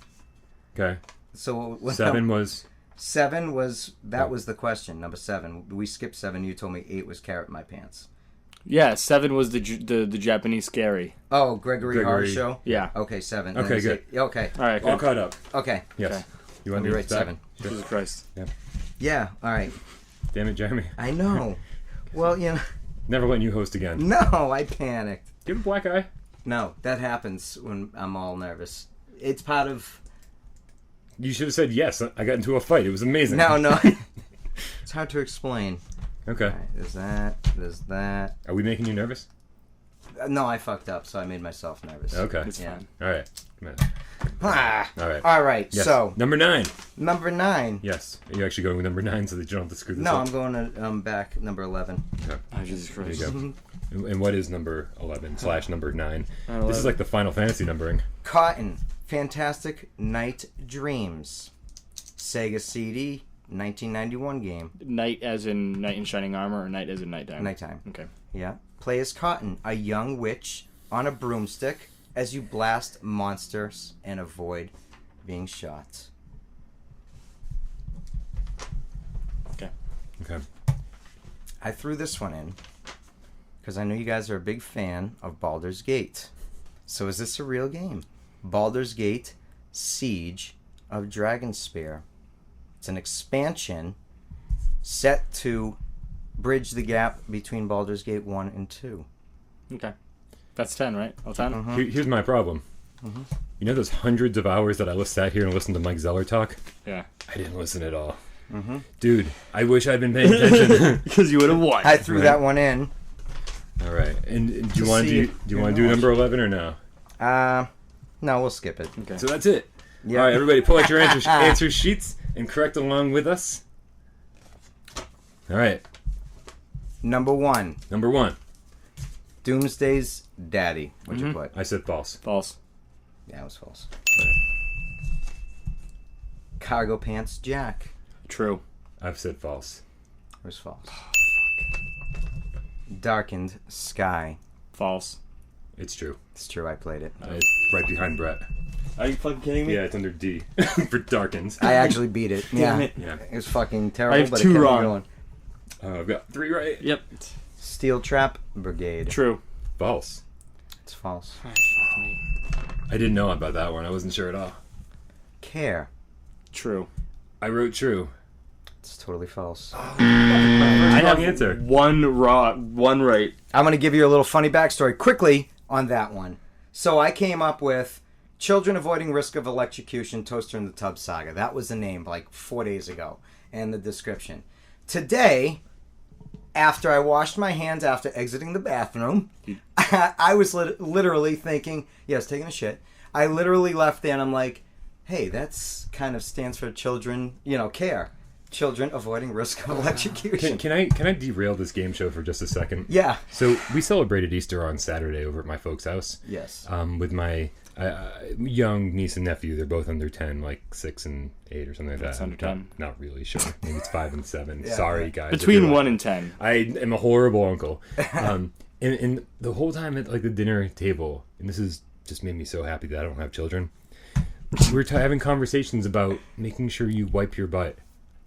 Okay. So 7 was... 7 was that was the question. Number 7. We skipped 7. You told me 8 was carrot in my pants. Yeah, 7 was the Japanese scary. Oh, Gregory Horror Show. Yeah. Okay, 7. Okay, Then good. Okay. All right. All Good. caught up. Okay. Yes. Okay. You Let want me to write 7. Jesus Christ. Yeah. All right. Damn it, Jeremy. I know. Well, Never letting you host again. no, I panicked. Give a black eye. No, that happens when I'm all nervous. It's part of. You should have said yes. I got into a fight. It was amazing. No. It's hard to explain. Okay. All right, there's that. There's that. Are we making you nervous? No, I fucked up, so I made myself nervous. Okay. It's fine. All right. Come on. Ah. All right. All right. Yes. So number 9. number 9. Yes. Are you actually going with number 9 so that you don't have to screw this No, up? I'm going to back number 11. Okay. Oh, Jesus There Christ. you go. And what is number 11 / number 9? 11. This is like the Final Fantasy numbering. Cotton, Fantastic Night Dreams, Sega CD, 1991 game. Knight as in knight in shining armor, or knight as in nighttime? Nighttime. Okay. Yeah. Play as Cotton, a young witch on a broomstick as you blast monsters and avoid being shot. Okay. Okay. I threw this one in because I know you guys are a big fan of Baldur's Gate. So is this a real game? Baldur's Gate Siege of Dragonspear. It's an expansion set to bridge the gap between Baldur's Gate 1 and 2. Okay. That's 10, right? All 10? Here's my problem. You know those hundreds of hours that I sat here and listened to Mike Zeller talk? Yeah. I didn't listen at all. Dude, I wish I'd been paying attention. Because you would have won. I threw that one in. All right. And do you want see to if do you're number 11 or no? No, we'll skip it. Okay. So that's it. Yeah. All right, everybody, pull out your answer sheets and correct along with us. All right. Number 1, Number 1. Doomsday's Daddy. What'd you put? I said false. False. Yeah, it was false. Cargo Pants Jack. True. I've said false. It was false. Darkened Sky. False. It's true. It's true, I played it. It's right behind Brett. Are you fucking kidding me? Yeah, it's under D for darkens. I actually beat it. Yeah. it. Yeah. It was fucking terrible, I have but 2 it kept me wrong. going. I've got 3 right. Yep. Steel Trap Brigade. True. False. It's false. I didn't know about that one. I wasn't sure at all. Care. True. I wrote true. It's totally false. I Wrong answer. one right. I'm going to give you a little funny backstory quickly on that one. So I came up with Children Avoiding Risk of Electrocution, Toaster in the Tub Saga. That was the name like 4 days ago. And the description. Today, after I washed my hands after exiting the bathroom, I was literally thinking, yes, taking a shit. I literally left there and I'm like, hey, that's kind of stands for children, care. Children avoiding risk of electrocution. Can I derail this game show for just a second? Yeah. So we celebrated Easter on Saturday over at my folks' house. Yes. With my young niece and nephew. They're both under 10, like 6 and 8 or something like that. That's under 10. Not really sure. Maybe it's 5 and 7. Yeah, Sorry, yeah. guys. if Between you're 1 and 10. I am a horrible uncle. And the whole time at like the dinner table, and this is just made me so happy that I don't have children. We're having conversations about making sure you wipe your butt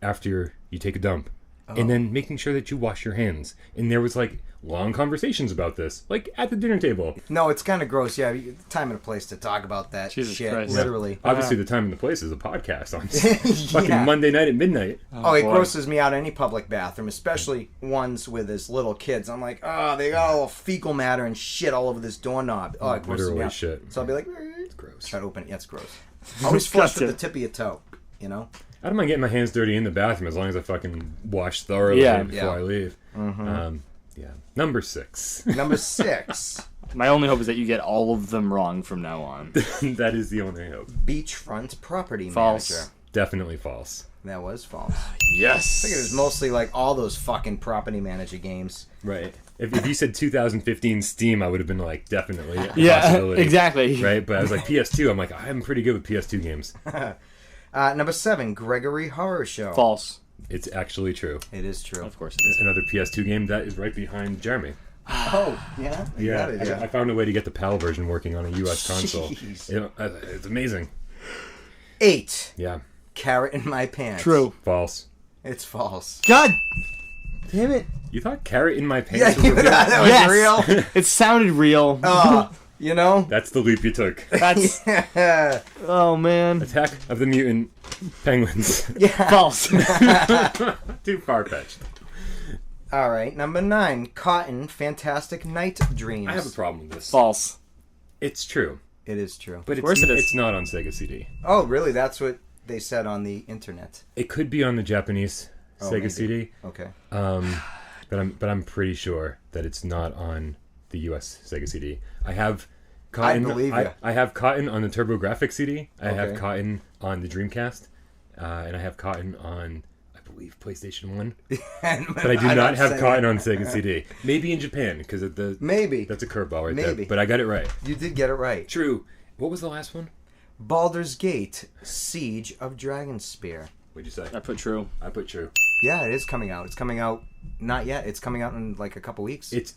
after you take a dump, and then making sure that you wash your hands. And there was like long conversations about this, like at the dinner table. No, it's kind of gross. Yeah, time and a place to talk about that Jesus shit. Christ. Literally. Obviously, the time and the place is a podcast on fucking Yeah. Monday night at midnight. Oh, it boy. grosses me out any public bathroom, especially ones with his little kids. I'm like, oh, they got all fecal matter and shit all over this doorknob. Oh, it grosses me Literally out. shit. So I'll be like, Gross. try to open it. Yeah, it's gross. Always flush with Gotcha. the tip of your toe, I don't mind getting my hands dirty in the bathroom as long as I fucking wash thoroughly Yeah. before I leave. Yeah. Number 6. Number 6, My only hope is that you get all of them wrong from now on. That is the only hope. beachfront property False. manager. Definitely false. That was false. I Yes. think it was mostly like all those fucking property manager games. Right. If you said 2015 Steam, I would have been like, definitely. A Yeah, possibility, exactly. Right? But I was like, PS2, I'm like, I'm pretty good with PS2 games. Number 7, Gregory Horror Show. False. It's actually true. It is true. Of course it is. Another PS2 game that is right behind Jeremy. Oh, yeah? You Yeah, got it, yeah. I found a way to get the PAL version working on a US console. Jeez. It's amazing. 8, Yeah. Carrot in My Pants. True. False. It's false. God damn it. You thought carrot in my Yeah, pants was a real- that was Yes. real. It sounded real. You know? That's the leap you took. That's. Oh, man. Attack of the Mutant Penguins. False. Too far-fetched. All right, number 9, Cotton, Fantastic Night Dreams. I have a problem with this. False. It's true. It is true. But course it is. It's not on Sega CD. Oh, really? That's what they said on the internet. It could be on the Japanese Sega maybe. CD. Okay. But I'm pretty sure that it's not on the US Sega CD. I have Cotton. believe ya. I have Cotton on the TurboGrafx CD. I have Okay. Cotton on the Dreamcast, and I have Cotton on, I believe, PlayStation 1. But I do not have Cotton on Sega CD. Maybe in Japan because of the. Maybe. That's a curveball right Maybe. there. But I got it right. You did get it right. True. What was the last one? Baldur's Gate, Siege of Dragonspear. What'd you say? I put true. I put true. Yeah, it is coming out. It's coming out. Not yet. It's coming out in like a couple weeks. It's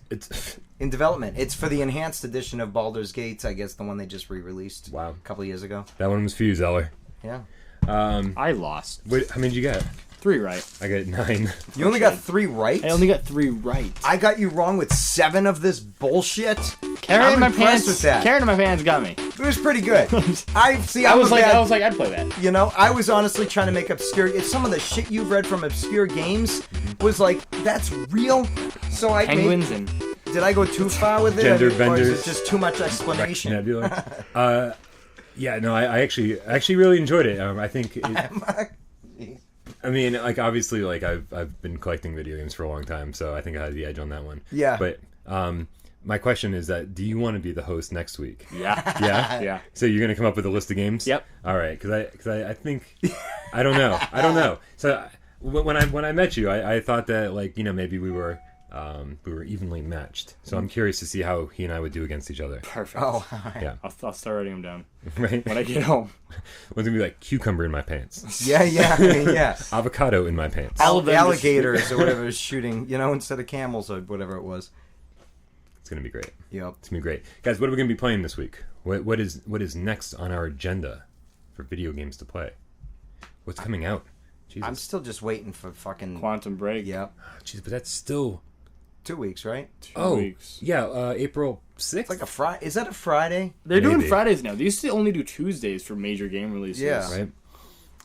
In development. It's for the enhanced edition of Baldur's Gate. I guess the one they just re-released. Wow. A couple of years ago. that one was for you, Zeller. Yeah. I lost. How many did you get? 3 right. I got 9. You only got 3 right. I only got 3 right. I got you wrong with 7 of this bullshit. Carrot in I'm my impressed pants. with that. Carrot in my pants got me. It was pretty good. I I was like, I'd play that. You know, I was honestly trying to make obscure. It's some of the shit you've read from obscure games was like, that's real. So I Penguins and did I go too far with it? Gender Or is benders. it just too much explanation? Nebula. Yeah, no, I actually really enjoyed it. I think. I mean, like obviously, like I've been collecting video games for a long time, so I think I had the edge on that one. Yeah. But my question is that do you want to be the host next week? yeah. Yeah. Yeah. So you're gonna come up with a list of games? Yep. All right, because I think I don't know. So when I met you, I thought that like maybe we were evenly matched. So I'm curious to see how he and I would do against each other. Perfect. Oh, Yeah. I'll start writing them down Right. when I get home. One's gonna be like cucumber in my pants, yeah, I mean, yeah. avocado in my pants. All of them Alligators or whatever is shooting, instead of camels or whatever it was. It's gonna be great. Yep. It's gonna be great, guys. What are we gonna be playing this week? What is next on our agenda for video games to play? What's coming out? Jesus. I'm still just waiting for fucking. Quantum Break. Yep. Jeez, but that's still 2 weeks, right? 2 weeks. Yeah, April 6th. It's like a Friday. Is that a Friday? They're doing Maybe. Fridays now. They used to only do Tuesdays for major game releases. Yeah. right?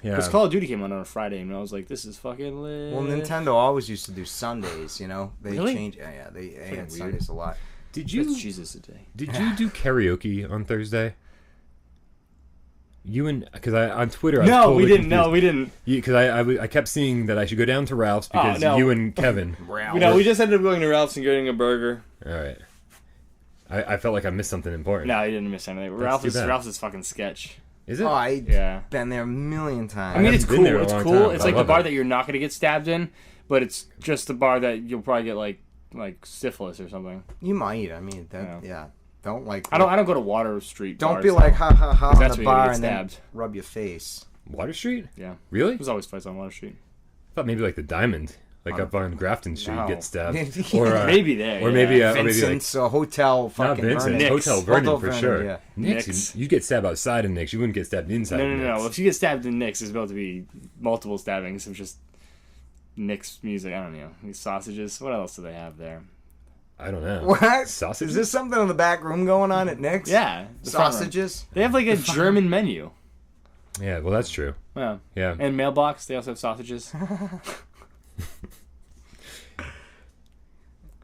Yeah. Because Call of Duty came out on a Friday, and I was like, this is fucking lit. Well, Nintendo always used to do Sundays. They Really? changed. Yeah, they had weird. Sundays a lot. Did That's you Jesus today. did you do karaoke on Thursday? You and because I on Twitter. I was No, totally we didn't. confused. No, we didn't. Because I kept seeing that I should go down to Ralph's because no. you and Kevin. We just ended up going to Ralph's and getting a burger. All right. I felt like I missed something important. No, you didn't miss anything. That's Ralph's too bad. Ralph's is fucking sketch. Is it? Oh, I've Yeah. been there a million times. I mean, it's haven't been cool. there in a It's long cool. time, It's but I like the love bar it. that you're not gonna get stabbed in, but it's just the bar that you'll probably get like syphilis or something. you might. I mean, that. Yeah. Yeah. Don't like. I don't go to Water Street. Don't bars, be like though. ha ha ha on That's the where you're gonna bar get and then stabbed. rub your face. Water Street? Yeah. Really? There's always fights on Water Street. I thought maybe like the Diamond, like up on Grafton Street, No. you get stabbed. Yeah. Or Maybe there, Or yeah. maybe or maybe like Vincent's a hotel. not Fucking Vincent, Vernon. Nick's. Hotel Vernon Hotel for Vernon, sure. yeah. Nick's, you get stabbed outside of Nick's. You wouldn't get stabbed inside. No, of no, no. Nick's. If you get stabbed in Nick's, there's about to be multiple stabbings of just Nick's music. I don't know. These sausages. What else do they have there? I don't know. What? Sausage? Is this something in the back room going on at Nick's? Yeah. the front room. Sausages? They have like a German menu. Yeah, well that's true. Yeah. Yeah. And mailbox. They also have sausages.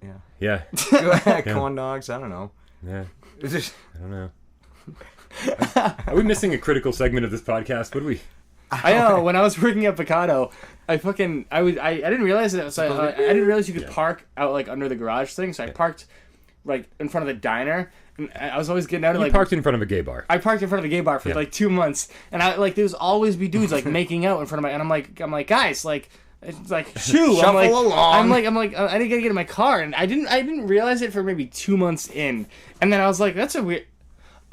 Yeah. Yeah. Corn dogs? I don't know. Yeah. Is it- I don't know. Are we missing a critical segment of this podcast? What do we? I know. When I was working at Picado, I didn't realize that. So I didn't realize you could park out like under the garage thing. So I parked like in front of the diner, and I was always getting out of You like. parked in front of a gay bar. I parked in front of the gay bar for Yeah. like 2 months, and I like there was always be dudes like making out in front of my, and I'm like guys, like It's like, shoo. Shuffle along. I'm like, I didn't get in my car, and I didn't realize it for maybe 2 months in, and then I was like, that's a weird.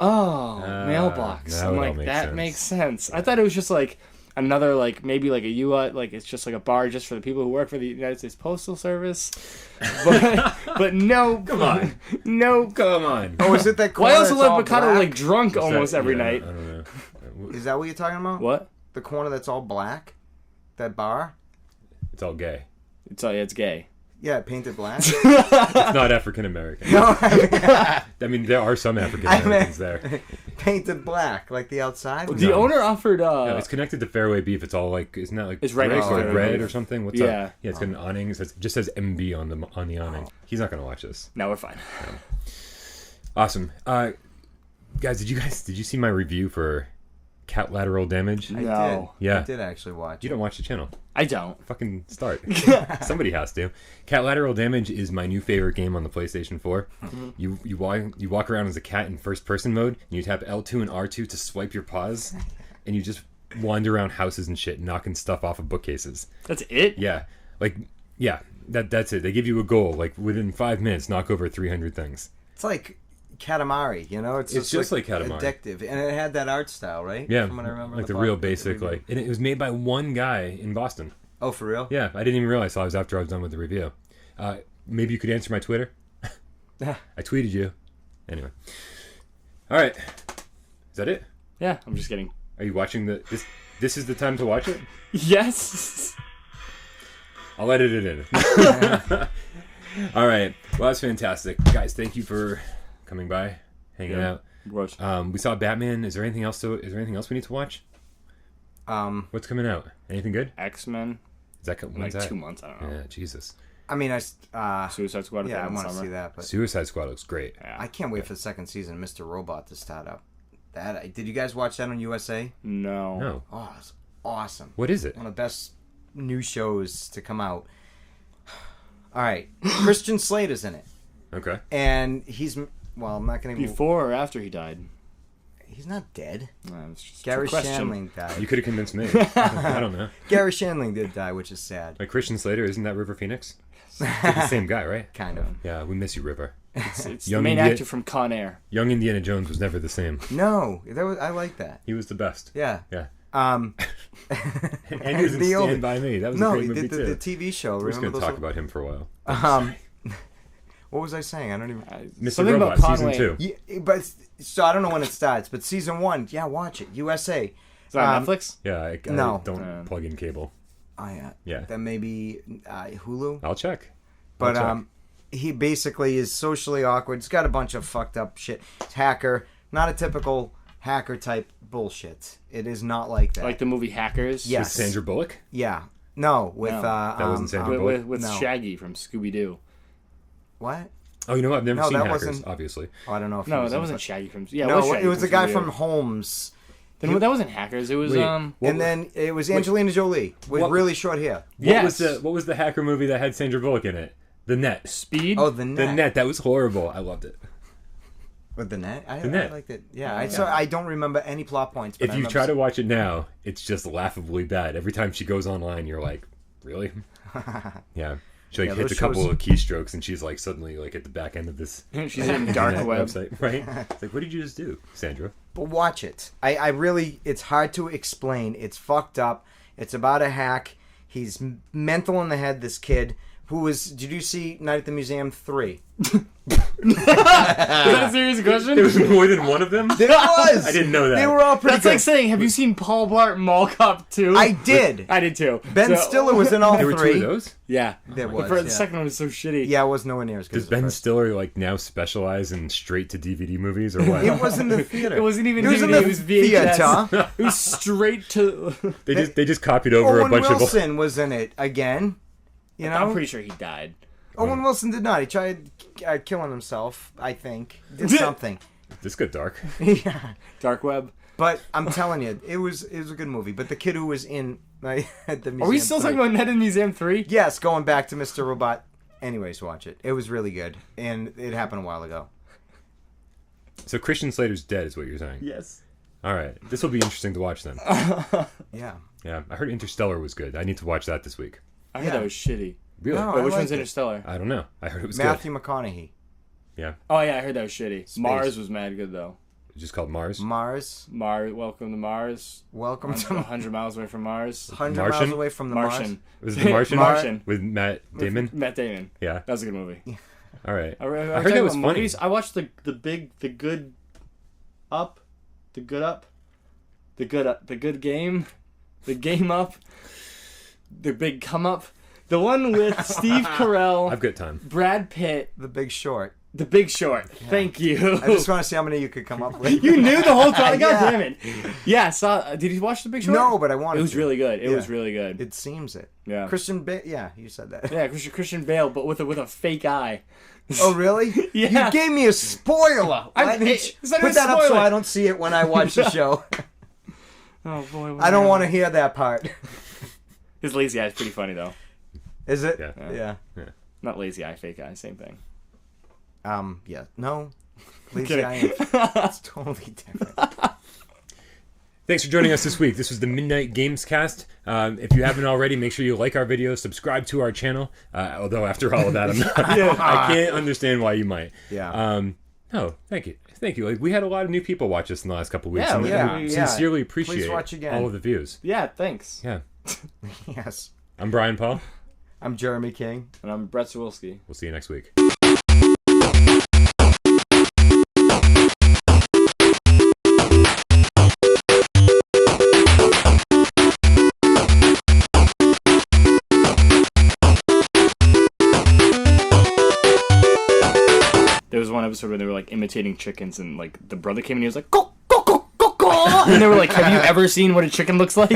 Oh, mailbox. now I'm it all like, makes that sense. makes sense. I thought it was just like another maybe a UA, it's just like a bar just for the people who work for the United States Postal Service. But no, Come on. no. Come on. Oh, is it that corner Well, I also that's all left Mikado black? drunk What's almost that? every Yeah, night. I don't know. Is that what you're talking about? What? The corner that's all black? That bar? It's all gay. It's gay. Yeah, painted black. It's not African American. No, I mean, there are some African Americans there. painted black, like the outside. The owner offered. No, it's connected to Fairway Beef. It's all like, isn't that like It's right brick next to or Fairway red Beef. or something? What's Yeah. up? Yeah, it's got an awning. It just says MB on the awning. He's not gonna watch this. No, we're fine. Awesome, guys. Did you see my review for Cat Lateral Damage? I No. did. Yeah. I did actually watch. You don't watch the channel. I don't. Fucking start. Somebody has to. Cat Lateral Damage is my new favorite game on the PlayStation 4. You walk around as a cat in first person mode, and you tap L2 and R2 to swipe your paws, and you just wander around houses and shit, knocking stuff off of bookcases. That's it. Yeah, that's it. They give you a goal, like within 5 minutes, knock over 300 things. It's like Katamari, you know? It's just like Katamari. Addictive. And it had that art style, right? Yeah, From what I remember. like in the real book, basic, review. and it was made by one guy in Boston. Oh, for real? Yeah, I didn't even realize. I was after I was done with the review. Maybe you could answer my Twitter. I tweeted you. Anyway. All right. Is that it? Yeah, I'm just kidding. Are you watching this? This is the time to watch it. Yes. I'll edit it in. All right. Well, that's fantastic, guys. Thank you for coming by, hanging out. Gross. We saw Batman. Is there anything else we need to watch? What's coming out? Anything good? X-Men. Is that Like when's that? 2 months. I don't know. Yeah, Jesus. I mean, Suicide Squad. yeah, I want to see that, but Suicide Squad looks great. Yeah. I can't wait for the second season of Mr. Robot to start up. Did you guys watch that on USA? No. No. Oh, it's awesome. What is it? One of the best new shows to come out. All right, Christian Slater's in it, Okay. and well, I'm not going to. Before or after he died? He's not dead. It's just a Gary question. Shandling died. You could have convinced me. I don't know. Gary Shandling did die, which is sad. Like Christian Slater, isn't that River Phoenix? It's like the same guy, right? Kind of. Yeah, we miss you, River. It's the Young main Indian- actor from Con Air. Young Indiana Jones was never the same. No, I like that. He was the best. Yeah. Yeah. Um, And he was in The old- Stand By Me. That was a no, great he movie did too. the TV show. We're just going Remember to talk those? about him for a while. What was I saying? I don't even. Mr. Something Robot, about season Conway. 2. Yeah, but so I don't know when it starts, but season 1, yeah, watch it. USA. Is that on Netflix? Yeah, I No. don't plug in cable. Oh yeah. Yeah. Then maybe Hulu. I'll check. But I'll check. he basically is socially awkward. He's got a bunch of fucked up shit. He's hacker, not a typical hacker type bullshit. It is not like that. Like the movie Hackers? Yeah. With Sandra Bullock? Yeah. No, with No. That wasn't Sandra With, Bullock? with No. Shaggy from Scooby-Doo. What? Oh, you know what? I've never No, seen that Hackers, wasn't- obviously. Oh, I don't know if he No, was that in wasn't it. Shaggy from... Yeah, No, Shaggy it was a guy Scooby-Doo. from Holmes. Then that wasn't Hackers. It was... Wait, what And then it was Angelina Jolie with what- really short hair. Yes. What was the hacker movie that had Sandra Bullock in it? The Net. Speed? Oh, the net. The Net. That was horrible. I loved it. With the net? I Net. liked it. Yeah, I don't remember any plot points. But If you try to watch it now, it's just laughably bad. Every time she goes online, you're like, really? Yeah. She Yeah, hits those a couple shows- of keystrokes, and she's like suddenly like at the back end of this She's in dark internet web. website, right? It's like, what did you just do, Sandra? But watch it. I really, it's hard to explain. It's fucked up. It's about a hack. He's mental in the head, this kid. Did you see Night at the Museum 3? Is that a serious question? There was more than one of them. There was! I didn't know that. They were all pretty That's good. like saying, have you seen Paul Blart Mall Cop 2? I did. I did too. Ben So- Stiller was in all There were 2 three. of those. Yeah. There was, The yeah. second one was so shitty. Yeah, it was nowhere near as good Does as the Ben first. Stiller like now specialize in straight to DVD movies or what? It was in the theater. It wasn't even It was in DVD, the it was VHS. theater. It was straight to... They just copied over Owen a bunch Wilson was in it again. You know? I'm pretty sure he died. Owen Wilson did not. He tried killing himself, I think. Did something. of. This got dark. Yeah. Dark Web. But I'm telling you, it was a good movie. But the kid who was in at the museum. Are we still talking about Night in Museum 3? Yes, going back to Mr. Robot. Anyways, watch it. It was really good, and it happened a while ago. So Christian Slater's dead, is what you're saying? Yes. All right, this will be interesting to watch then. Yeah. Yeah, I heard Interstellar was good. I need to watch that this week. I heard that was shitty. Really? No, Wait, I which liked one's it. Interstellar? I don't know. I heard it was Matthew McConaughey. good. Yeah. Oh yeah, I heard that was shitty. Mars was mad good though. It's just called Mars. Mars. Welcome to Mars. Welcome to 100 miles away from Mars. 100 Martian? miles away from the Martian. Was it The Martian? Martian. With Matt Damon? Matt Damon. Yeah. That was a good movie. All right. I heard that was funny. movies. I watched the good game, the game up, the big come up, the one with Steve Carell, I've got time. Brad Pitt, The Big Short. The Big Short. Thank you. I just want to see how many you could come up with. You knew the whole time. God Yeah. damn it. Yeah. Did you watch The Big Short? No, but I wanted It was to. really good. It Yeah. was really good. It seems it. Yeah. Christian Bale. Yeah, you said that. Yeah, Christian Bale, but with a fake eye. Oh, really? Yeah. You gave me a spoiler. Why didn't it's not put even that up so spoiler. I don't see it when I watch the show. Oh boy. I don't want to hear that part. His lazy eye is pretty funny though. Is it? Yeah. Yeah. Not lazy eye, fake eye, same thing. Yeah. No. Lazy kidding. eye. It's totally different. Thanks for joining us this week. This was the Midnight Gamescast. If you haven't already, make sure you like our videos, subscribe to our channel. Although after all of that, I'm not. I can't understand why you might. Yeah. No, thank you. Thank you. Like, we had a lot of new people watch us in the last couple of weeks. Yeah, and yeah, we yeah. sincerely appreciate Please watch again. all of the views. Yeah, thanks. Yeah. Yes. I'm Brian Paul. I'm Jeremy King. And I'm Brett Zawilski. We'll see you next week. There was one episode where they were like imitating chickens, and like the brother came and he was like, "Go, go, go, go, go," and they were like, "Have you ever seen what a chicken looks like?"